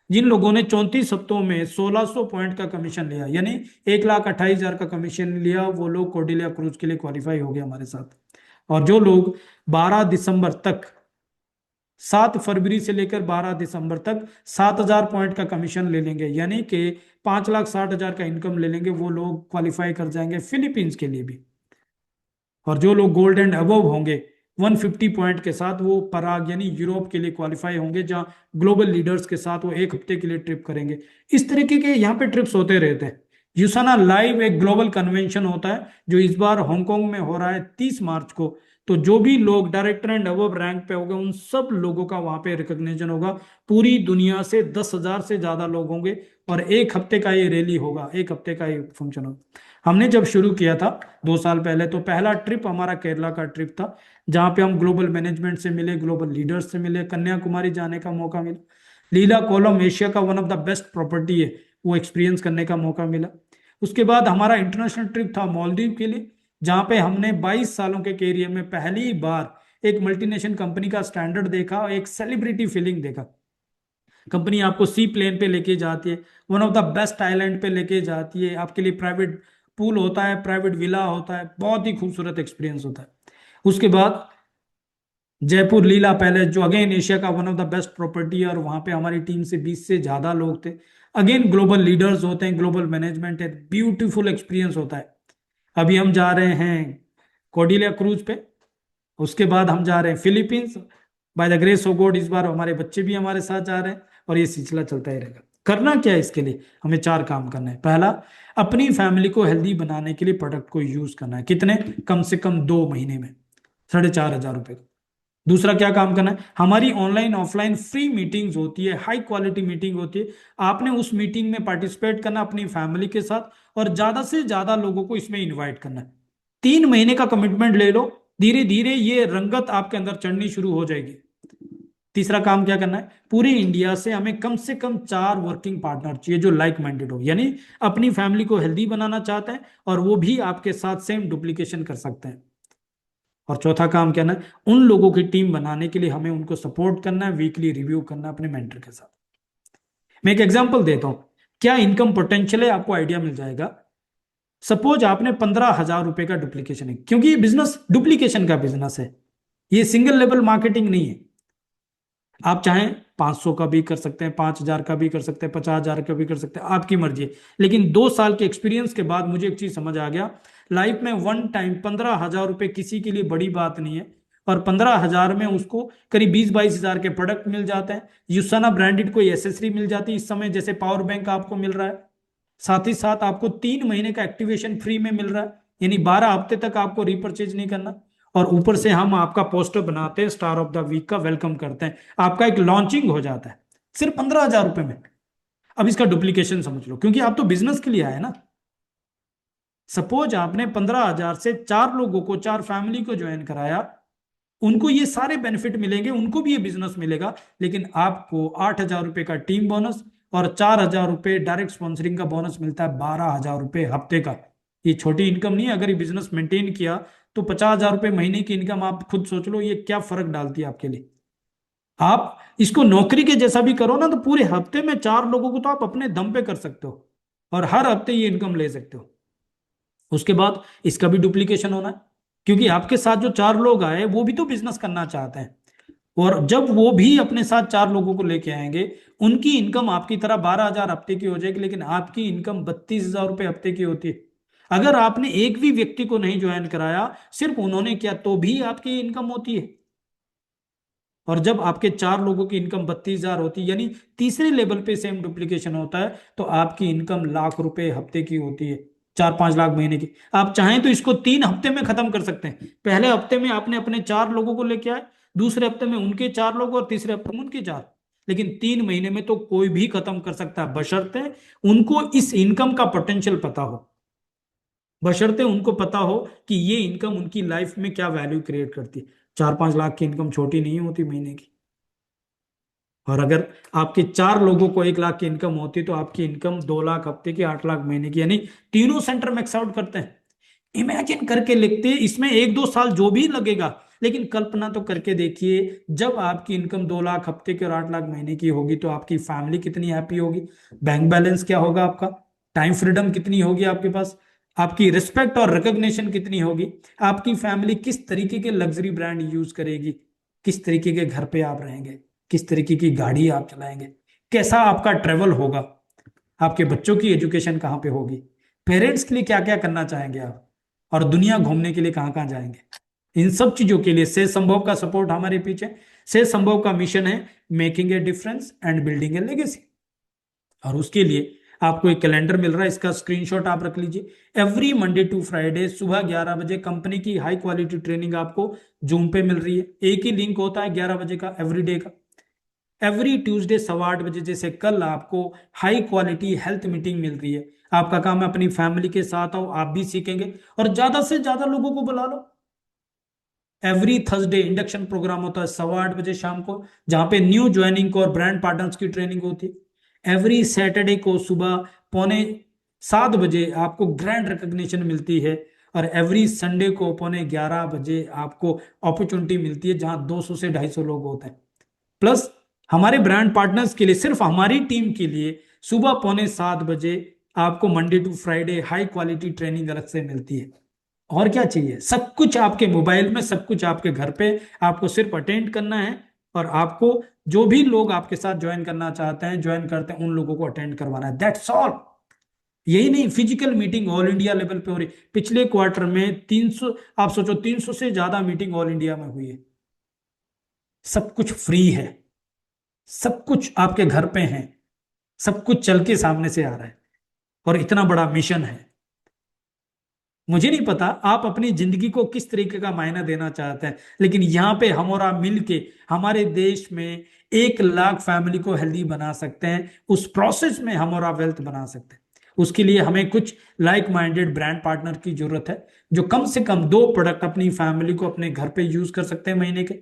जिन लोगों ने 34 हफ्तों में 1600 पॉइंट का कमीशन लिया, यानी 1,28,000 का कमीशन लिया, वो लोग कोर्डिलिया क्रूज के लिए क्वालिफाई हो गए हमारे साथ। और जो लोग 12 दिसंबर तक, 7 फरवरी से लेकर 12 दिसंबर तक 7,000 पॉइंट का कमीशन ले लेंगे, यानी कि 5,60,000 का इनकम ले लेंगे, वो लोग क्वालिफाई कर जाएंगे फिलीपींस के लिए भी। और जो लोग गोल्ड एंड अबव होंगे 150 पॉइंट के साथ, वो पराग यानी यूरोप के लिए क्वालिफाई होंगे, जहां ग्लोबल लीडर्स के साथ वो एक हफ्ते के लिए ट्रिप करेंगे। इस तरीके के यहाँ पे ट्रिप्स होते रहते हैं। यूसाना लाइव एक ग्लोबल कन्वेंशन होता है जो इस बार हांगकांग में हो रहा है 30 मार्च को। तो जो भी लोग डायरेक्टर एंड अबव रैंक पे होंगे उन सब लोगों का वहां पे रिकॉग्निशन होगा। पूरी दुनिया से 10,000 से ज्यादा लोग होंगे, और एक हफ्ते का ये रैली होगा, एक हफ्ते का ये फंक्शन होगा। हमने जब शुरू किया था 2 साल पहले, तो पहला ट्रिप हमारा केरला का ट्रिप था, जहां पे हम ग्लोबल मैनेजमेंट से मिले, ग्लोबल लीडर्स से मिले, कन्याकुमारी जाने का मौका मिला। लीला कोलम एशिया का one of the best property है, वो एक्सपीरियंस करने का मौका मिला। उसके बाद हमारा इंटरनेशनल ट्रिप था मालदीव के लिए, जहां पे हमने 22 सालों के कैरियर में पहली बार एक मल्टीनेशनल कंपनी का स्टैंडर्ड देखा, एक सेलिब्रिटी फीलिंग देखा। कंपनी आपको सी प्लेन पे लेके जाती है, one of the best island पे लेके जाती है, आपके लिए प्राइवेट पूल होता है, प्राइवेट विला होता है, बहुत ही खूबसूरत एक्सपीरियंस होता है। उसके बाद जयपुर लीला पैलेस, जो अगेन एशिया का one of the best property है, और वहां पे हमारी टीम से 20 से ज्यादा लोग थे। अगेन ग्लोबल लीडर्स होते हैं, ग्लोबल मैनेजमेंट है, ब्यूटीफुल एक्सपीरियंस होता है। अभी हम जा रहे हैं कोडिलिया क्रूज पे, उसके बाद हम जा रहे हैं Philippines. By the grace of God इस बार हमारे बच्चे भी हमारे साथ जा रहे हैं, और ये सिलसिला चलता ही रहेगा। करना क्या है इसके लिए, हमें 4 काम करना है। पहला, अपनी फैमिली को हेल्दी बनाने के लिए प्रोडक्ट को यूज करना है। कितने, कम से कम 2 महीने में 4,500 रुपए का। दूसरा क्या काम करना है, हमारी ऑनलाइन ऑफलाइन फ्री मीटिंग्स होती है, हाई क्वालिटी मीटिंग होती है, आपने उस मीटिंग में पार्टिसिपेट करना अपनी फैमिली के साथ, और ज्यादा से ज्यादा लोगों को इसमें इन्वाइट करना है। 3 महीने का कमिटमेंट ले लो, धीरे धीरे ये रंगत आपके अंदर चढ़नी शुरू हो जाएगी। तीसरा काम क्या करना है, पूरे इंडिया से कम 4 वर्किंग पार्टनर चाहिए जो लाइक माइंडेड हो, यानी अपनी फैमिली को हेल्दी बनाना चाहते हैं और वो भी आपके साथ सेम डुप्लीकेशन कर सकते हैं। और चौथा काम क्या है, उन लोगों की टीम बनाने के लिए हमें उनको सपोर्ट करना है, वीकली रिव्यू करना है अपने मेंटर के साथ। मैं एक एग्जांपल देता हूं, क्या इनकम पोटेंशियल है, आपको आइडिया मिल जाएगा। सपोज आपने 15,000 रुपए का डुप्लीकेशन है, क्योंकि ये बिजनेस डुप्लीकेशन का बिजनेस है, ये सिंगल लेवल मार्केटिंग नहीं है। आप चाहें 500 का भी कर सकते हैं, 5,000 का भी कर सकते हैं, 50,000 का भी कर सकते हैं, आपकी मर्जी है। लेकिन 2 साल के एक्सपीरियंस के बाद मुझे एक चीज समझ आ गया, लाइफ में वन टाइम 15,000 रुपए किसी के लिए बड़ी बात नहीं है। और 15,000 में उसको करीब 20-22,000 के प्रोडक्ट मिल जाते हैं, यूसाना ब्रांडेड कोई एसेसरी मिल जाती है इस समय, जैसे पावर बैंक आपको मिल रहा है। साथ ही साथ आपको 3 महीने का एक्टिवेशन फ्री में मिल रहा है, यानी 12 हफ्ते तक आपको रिपर्चेज नहीं करना। और ऊपर से हम आपका पोस्टर बनाते हैं, स्टार ऑफ द वीक का वेलकम करते हैं, आपका एक लॉन्चिंग हो जाता है। सिर्फ 15,000 रुपए में। अब इसका डुप्लीकेशन समझ लो, क्योंकि आप तो बिजनेस के लिए आए ना। सपोज आपने 15,000 से 4 लोगों को, 4 फैमिली को ज्वाइन कराया, उनको ये सारे बेनिफिट मिलेंगे, उनको भी ये बिजनेस मिलेगा, लेकिन आपको 8,000 रुपए का टीम बोनस और 4,000 रुपए डायरेक्ट स्पॉन्सरिंग का बोनस मिलता है, 12,000 रुपए हफ्ते का। ये छोटी इनकम नहीं है। अगर ये बिजनेस मेंटेन किया तो 50,000 रुपए महीने की इनकम, आप खुद सोच लो ये क्या फर्क डालती है आपके लिए। आप इसको नौकरी के जैसा भी करो ना, तो पूरे हफ्ते में 4 लोगों को तो आप अपने दम पे कर सकते हो, और हर हफ्ते ये इनकम ले सकते हो। उसके बाद इसका भी डुप्लीकेशन होना है, क्योंकि आपके साथ जो 4 लोग आए वो भी तो बिजनेस करना चाहते हैं, और जब वो भी अपने साथ 4 लोगों को लेके आएंगे, उनकी इनकम आपकी तरह 12,000 हफ्ते की हो जाएगी, लेकिन आपकी इनकम 32,000 रुपये हफ्ते की होती है। अगर आपने एक भी व्यक्ति को नहीं ज्वाइन कराया, सिर्फ उन्होंने किया, तो भी आपकी इनकम होती है। और जब आपके 4 लोगों की इनकम 32,000 होती है, यानी तीसरे लेवल पे सेम डुप्लीकेशन होता है, तो आपकी इनकम लाख रुपए हफ्ते की होती है, 4-5 लाख महीने की। आप चाहें तो इसको 3 हफ्ते में खत्म कर सकते हैं। पहले हफ्ते में आपने अपने 4 लोगों को लेके आए, दूसरे हफ्ते में उनके 4 लोग, और तीसरे हफ्ते में उनके 4। लेकिन 3 महीने में तो कोई भी खत्म कर सकता है, बशर्ते उनको इस इनकम का पोटेंशियल पता हो, बशर्ते उनको पता हो कि ये इनकम उनकी लाइफ में क्या वैल्यू क्रिएट करती है। 4-5 लाख की इनकम छोटी नहीं होती महीने की। और अगर आपके 4 लोगों को 1 लाख की इनकम होती, तो आपकी इनकम 2 लाख हफ्ते की, 8 लाख महीने की, यानी तीनों सेंटर मैक्स आउट करते हैं। इमेजिन करके लिखते, इसमें 1-2 साल जो भी लगेगा, लेकिन कल्पना तो करके देखिए, जब आपकी इनकम 2 लाख हफ्ते की और 8 लाख महीने की होगी, तो आपकी फैमिली कितनी हैप्पी होगी, बैंक बैलेंस क्या होगा आपका, टाइम फ्रीडम कितनी होगी आपके पास, आपकी रिस्पेक्ट और रिकॉग्निशन कितनी होगी, आपकी फैमिली किस तरीके के लग्जरी ब्रांड यूज करेगी, किस तरीके के घर पे आप रहेंगे, किस तरीके की गाड़ी आप चलाएंगे, कैसा आपका ट्रेवल होगा, आपके बच्चों की एजुकेशन कहाँ पे होगी, पेरेंट्स के लिए क्या क्या करना चाहेंगे आप, और दुनिया घूमने के लिए कहाँ कहाँ जाएंगे। इन सब चीजों के लिए से संभव का सपोर्ट हमारे पीछे। से संभव का मिशन है making a difference and building A legacy. और उसके लिए आपको एक कैलेंडर मिल रहा है, इसका स्क्रीनशॉट आप रख लीजिए। एवरी मंडे टू फ्राइडे सुबह 11 बजे कंपनी की हाई क्वालिटी ट्रेनिंग आपको जूम पे मिल रही है। एक ही लिंक होता है 11 बजे का एवरीडे का। एवरी ट्यूसडे 8:15 बजे, जैसे कल आपको हाई क्वालिटी हेल्थ मीटिंग मिल रही है। आपका काम है अपनी फैमिली के साथ आओ, आप भी सीखेंगे, और ज्यादा से ज्यादा लोगों को बुला लो। एवरी थर्सडे इंडक्शन प्रोग्राम होता है 8:15 बजे शाम को, जहां पे न्यू ज्वाइनिंग को और ब्रांड पार्टनर्स की ट्रेनिंग होती है। एवरी सैटरडे को सुबह 6:45 बजे आपको ग्रैंड रिकॉग्निशन मिलती है, और एवरी संडे को 11:15 बजे आपको अपॉर्चुनिटी मिलती है, जहां 200 से 250 लोग होते हैं। प्लस हमारे ब्रांड पार्टनर्स के लिए, सिर्फ हमारी टीम के लिए, सुबह 6:45 बजे आपको Monday to Friday high quality training अलग से मिलती है। और क्या चाहिए, सब कुछ आपके मोबाइल में, सब कुछ आपके घर पे। आपको सिर्फ अटेंड करना है, और आपको जो भी लोग आपके साथ ज्वाइन करना चाहते हैं, ज्वाइन करते हैं, उन लोगों को अटेंड करवाना है, दैट्स ऑल। यही नहीं, physical meeting all India level पे हो रही। पिछले क्वार्टर में 300, आप सोचो 300 से ज्यादा मीटिंग ऑल इंडिया में हुई है। सब कुछ फ्री है, सब कुछ आपके घर पे है, सब कुछ चल के सामने से आ रहा है, और इतना बड़ा मिशन है। मुझे नहीं पता आप अपनी जिंदगी को किस तरीके का मायना देना चाहते हैं, लेकिन यहाँ पे हम और आप मिलके हमारे देश में 1 लाख फैमिली को हेल्दी बना सकते हैं। उस प्रोसेस में हम और आप वेल्थ बना सकते हैं। उसके लिए हमें कुछ लाइक माइंडेड ब्रांड पार्टनर की जरूरत है, जो कम से कम 2 प्रोडक्ट अपनी फैमिली को अपने घर पे यूज कर सकते हैं महीने के,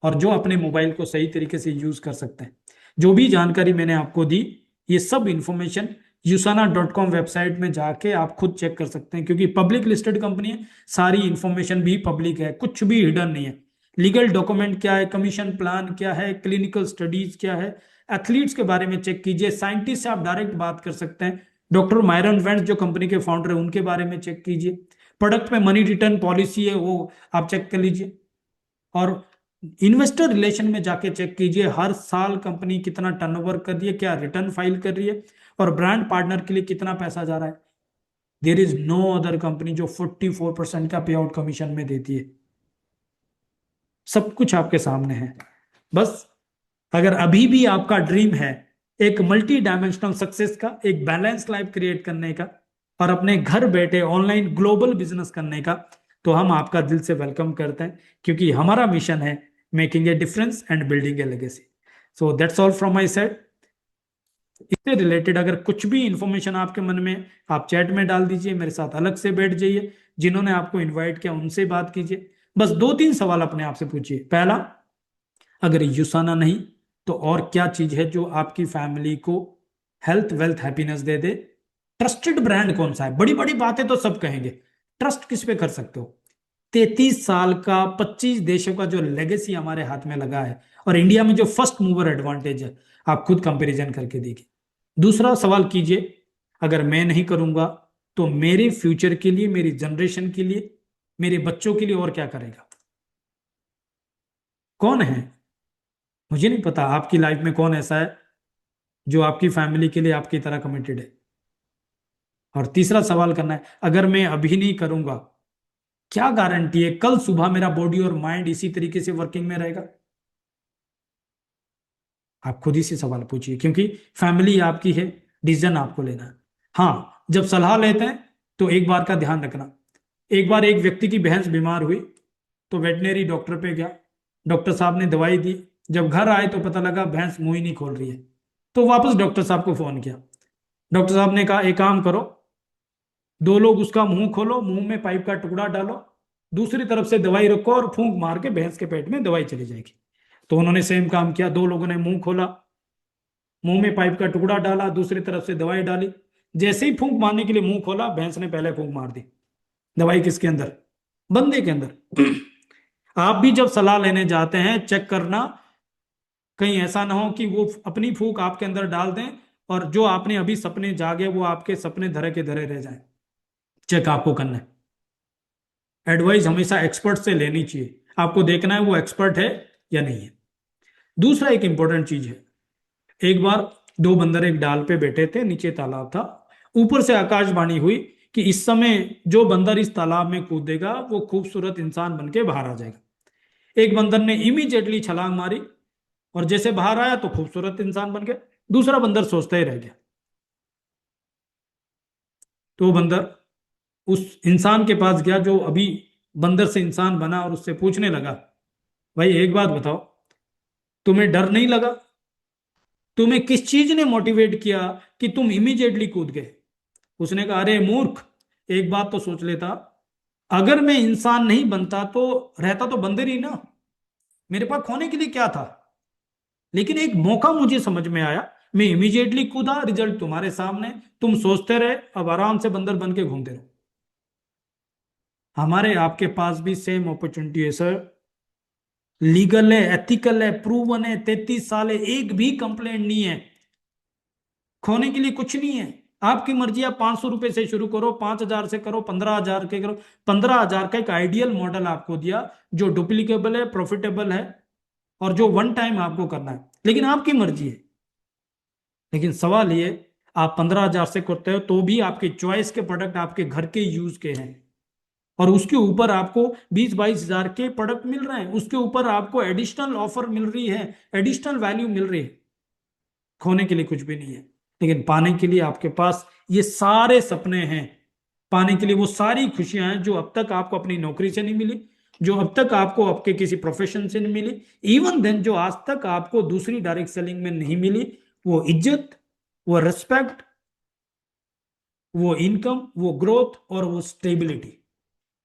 और जो अपने मोबाइल को सही तरीके से यूज कर सकते हैं। जो भी जानकारी मैंने आपको दी, ये सब इंफॉर्मेशन usana.com वेबसाइट में जाके आप खुद चेक कर सकते हैं, क्योंकि पब्लिक लिस्टेड कंपनी है, सारी इंफॉर्मेशन भी पब्लिक है, कुछ भी हिडन नहीं है। लीगल डॉक्यूमेंट क्या है, कमीशन प्लान क्या है, क्लिनिकल स्टडीज क्या है, एथलीट्स के बारे में चेक कीजिए, साइंटिस्ट से आप डायरेक्ट बात कर सकते हैं, डॉक्टर मायरन वेंट्स जो कंपनी के फाउंडर है उनके बारे में चेक कीजिए, प्रोडक्ट में मनी रिटर्न पॉलिसी है वो आप चेक कर लीजिए, और इन्वेस्टर रिलेशन में जाके चेक कीजिए हर साल कंपनी कितना टर्नओवर कर रही है, क्या रिटर्न फाइल कर रही है, और ब्रांड पार्टनर के लिए कितना पैसा जा रहा है। There is no other company जो 44% का पे आउट कमीशन में देती है। सब कुछ आपके सामने है। बस अगर अभी भी आपका ड्रीम है एक मल्टी डायमेंशनल सक्सेस का, एक बैलेंस लाइफ क्रिएट करने का, और अपने घर बैठे ऑनलाइन ग्लोबल बिजनेस करने का, तो हम आपका दिल से वेलकम करते हैं, क्योंकि हमारा मिशन है making a difference and building A legacy. So that's all from my side. इससे रिलेटेड अगर कुछ भी इंफॉर्मेशन आपके मन में, आप चैट में डाल दीजिए, मेरे साथ अलग से बैठ जाइए, जिन्होंने आपको इनवाइट किया उनसे बात कीजिए। बस दो तीन सवाल अपने आप से पूछिए। पहला, अगर यूसाना नहीं तो और क्या चीज है जो आपकी फैमिली को हेल्थ वेल्थ हैप्पीनेस दे दे? ट्रस्टेड ब्रांड कौन सा है? बड़ी बड़ी बातें तो सब कहेंगे, ट्रस्ट किस पे कर सकते हो? 33 साल का 25 देशों का जो लेगेसी हमारे हाथ में लगा है, और इंडिया में जो फर्स्ट मूवर एडवांटेज है, आप खुद कंपैरिजन करके देखिए। दूसरा सवाल कीजिए, अगर मैं नहीं करूंगा तो मेरे फ्यूचर के लिए, मेरी जनरेशन के लिए, मेरे बच्चों के लिए और क्या करेगा? कौन है? मुझे नहीं पता आपकी लाइफ में कौन ऐसा है जो आपकी फैमिली के लिए आपकी तरह कमिटेड है। और तीसरा सवाल करना है, अगर मैं अभी नहीं करूंगा, क्या गारंटी है कल सुबह मेरा बॉडी और माइंड इसी तरीके से वर्किंग में रहेगा? आप खुद ही से सवाल पूछिए, क्योंकि फैमिली आपकी है, डिसीजन आपको लेना है। हाँ, जब सलाह लेते हैं तो एक बार का ध्यान रखना। एक बार एक व्यक्ति की भैंस बीमार हुई तो वेटनरी डॉक्टर पे गया, डॉक्टर साहब ने दवाई दी। जब घर आए तो पता लगा भैंस मुंह ही नहीं खोल रही है। तो वापस डॉक्टर साहब को फोन किया। डॉक्टर साहब ने कहा एक काम करो, दो लोग उसका मुंह खोलो, मुंह में पाइप का टुकड़ा डालो, दूसरी तरफ से दवाई रखो और फूंक मार के भैंस के पेट में दवाई चली जाएगी। तो उन्होंने सेम काम किया, दो लोगों ने मुंह खोला, मुंह में पाइप का टुकड़ा डाला, दूसरी तरफ से दवाई डाली। जैसे ही फूंक मारने के लिए मुंह खोला, भैंस ने पहले फूंक मार दी। दवाई किसके अंदर? बंदे के अंदर। आप भी जब सलाह लेने जाते हैं, चेक करना कहीं ऐसा ना हो कि वो अपनी फूंक आपके अंदर डाल दें और जो आपने अभी सपने जागे वो आपके सपने धरे के धरे रह जाएं। चेक आपको करना है। एडवाइस हमेशा एक्सपर्ट से लेनी चाहिए। आपको देखना है वो एक्सपर्ट है या नहीं है। दूसरा एक इंपॉर्टेंट चीज है, एक बार दो बंदर एक डाल पे बैठे थे, नीचे तालाब था। ऊपर से आकाशवाणी हुई कि इस समय जो बंदर इस तालाब में कूदेगा वो खूबसूरत इंसान बन के बाहर आ जाएगा। एक बंदर ने इमीडिएटली छलांग मारी और जैसे बाहर आया तो खूबसूरत इंसान बन गया। दूसरा बंदर सोचता ही रह गया। तो वो बंदर उस इंसान के पास गया जो अभी बंदर से इंसान बना और उससे पूछने लगा, भाई एक बात बताओ, तुम्हें डर नहीं लगा? तुम्हें किस चीज ने मोटिवेट किया कि तुम इमीडिएटली कूद गए? उसने कहा, अरे मूर्ख, एक बात तो सोच लेता, अगर मैं इंसान नहीं बनता तो रहता तो बंदर ही ना, मेरे पास खोने के लिए क्या था? लेकिन एक मौका मुझे समझ में आया, मैं इमीडिएटली कूदा, रिजल्ट तुम्हारे सामने, तुम सोचते रहे, अब आराम से बंदर बन के घूमते रहो। हमारे आपके पास भी सेम अपॉर्चुनिटी है सर। लीगल है, एथिकल है, प्रूवन है, 33 साल है, एक भी कंप्लेंट नहीं है। खोने के लिए कुछ नहीं है। आपकी मर्जी, आप 500 रुपए से शुरू करो, 5,000 से करो, 15,000 के करो। 15,000 का एक आइडियल मॉडल आपको दिया जो डुप्लीकेबल है, प्रॉफिटेबल है और जो वन टाइम आपको करना है, लेकिन आपकी मर्जी है। लेकिन सवाल ये, आप 15,000 से करते हो तो भी आपके चॉइस के प्रोडक्ट आपके घर के यूज के हैं, और उसके ऊपर आपको 20-22 हजार के प्रोडक्ट मिल रहे हैं, उसके ऊपर आपको एडिशनल ऑफर मिल रही है, एडिशनल वैल्यू मिल रही है। खोने के लिए कुछ भी नहीं है, लेकिन पाने के लिए आपके पास ये सारे सपने हैं। पाने के लिए वो सारी खुशियां हैं जो अब तक आपको अपनी नौकरी से नहीं मिली, जो अब तक आपको आपके किसी प्रोफेशन से नहीं मिली, इवन देन जो आज तक आपको दूसरी डायरेक्ट सेलिंग में नहीं मिली। वो इज्जत, वो रिस्पेक्ट, वो इनकम, वो ग्रोथ और वो स्टेबिलिटी।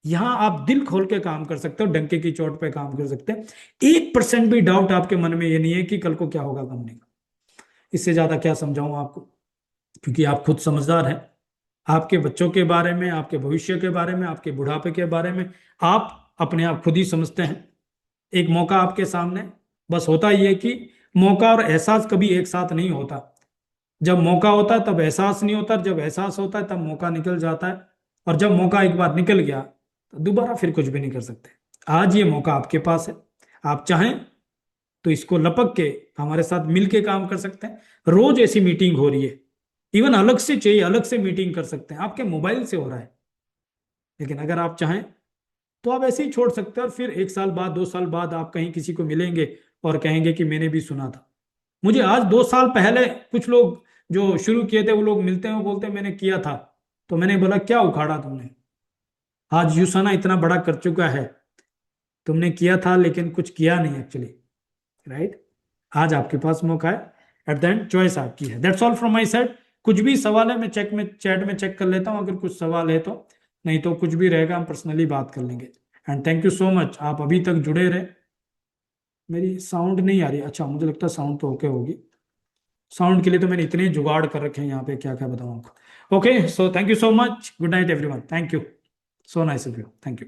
यहां आप दिल खोल के काम कर सकते हो, डंके की चोट पे काम कर सकते हैं। 1% भी डाउट आपके मन में ये नहीं है कि कल को क्या होगा कंपनी का। इससे ज्यादा क्या समझाऊं आपको, क्योंकि आप खुद समझदार हैं। आपके बच्चों के बारे में, आपके भविष्य के बारे में, आपके बुढ़ापे के बारे में आप अपने आप खुद ही समझते हैं। एक मौका आपके सामने, बस होता ही है कि मौका और एहसास कभी एक साथ नहीं होता। जब मौका होता है तब एहसास नहीं होता, जब एहसास होता है तब मौका निकल जाता है, और जब मौका एक बार निकल गया तो दोबारा फिर कुछ भी नहीं कर सकते। आज ये मौका आपके पास है, आप चाहें तो इसको लपक के हमारे साथ मिल के काम कर सकते हैं। रोज ऐसी मीटिंग हो रही है, इवन अलग से चाहिए अलग से मीटिंग कर सकते हैं, आपके मोबाइल से हो रहा है। लेकिन अगर आप चाहें तो आप ऐसे ही छोड़ सकते हैं, और फिर 1 साल बाद 2 साल बाद आप कहीं किसी को मिलेंगे और कहेंगे कि मैंने भी सुना था। मुझे आज 2 साल पहले कुछ लोग जो शुरू किए थे वो लोग मिलते हैं, वो बोलते हैं मैंने किया था। तो मैंने बोला क्या उखाड़ा तुमने? आज यूसाना इतना बड़ा कर चुका है, तुमने किया था लेकिन कुछ किया नहीं एक्चुअली, राइट? आज आपके पास मौका है, एट द एंड चॉइस आपकी है। That's all from my side. कुछ भी सवाल है मैं चैट में चेक कर लेता हूँ, अगर कुछ सवाल है तो। नहीं तो कुछ भी रहेगा हम पर्सनली बात कर लेंगे। And thank you so much, आप अभी तक जुड़े रहे। मेरी साउंड नहीं आ रही, अच्छा मुझे लगता है साउंड तो ओके होगी। साउंड के लिए तो मैंने इतने जुगाड़ कर रखे हैं यहाँ पे, क्या क्या बताऊँ आपको। Okay, so thank you so much, good night everyone, thank you, so nice of you, thank you.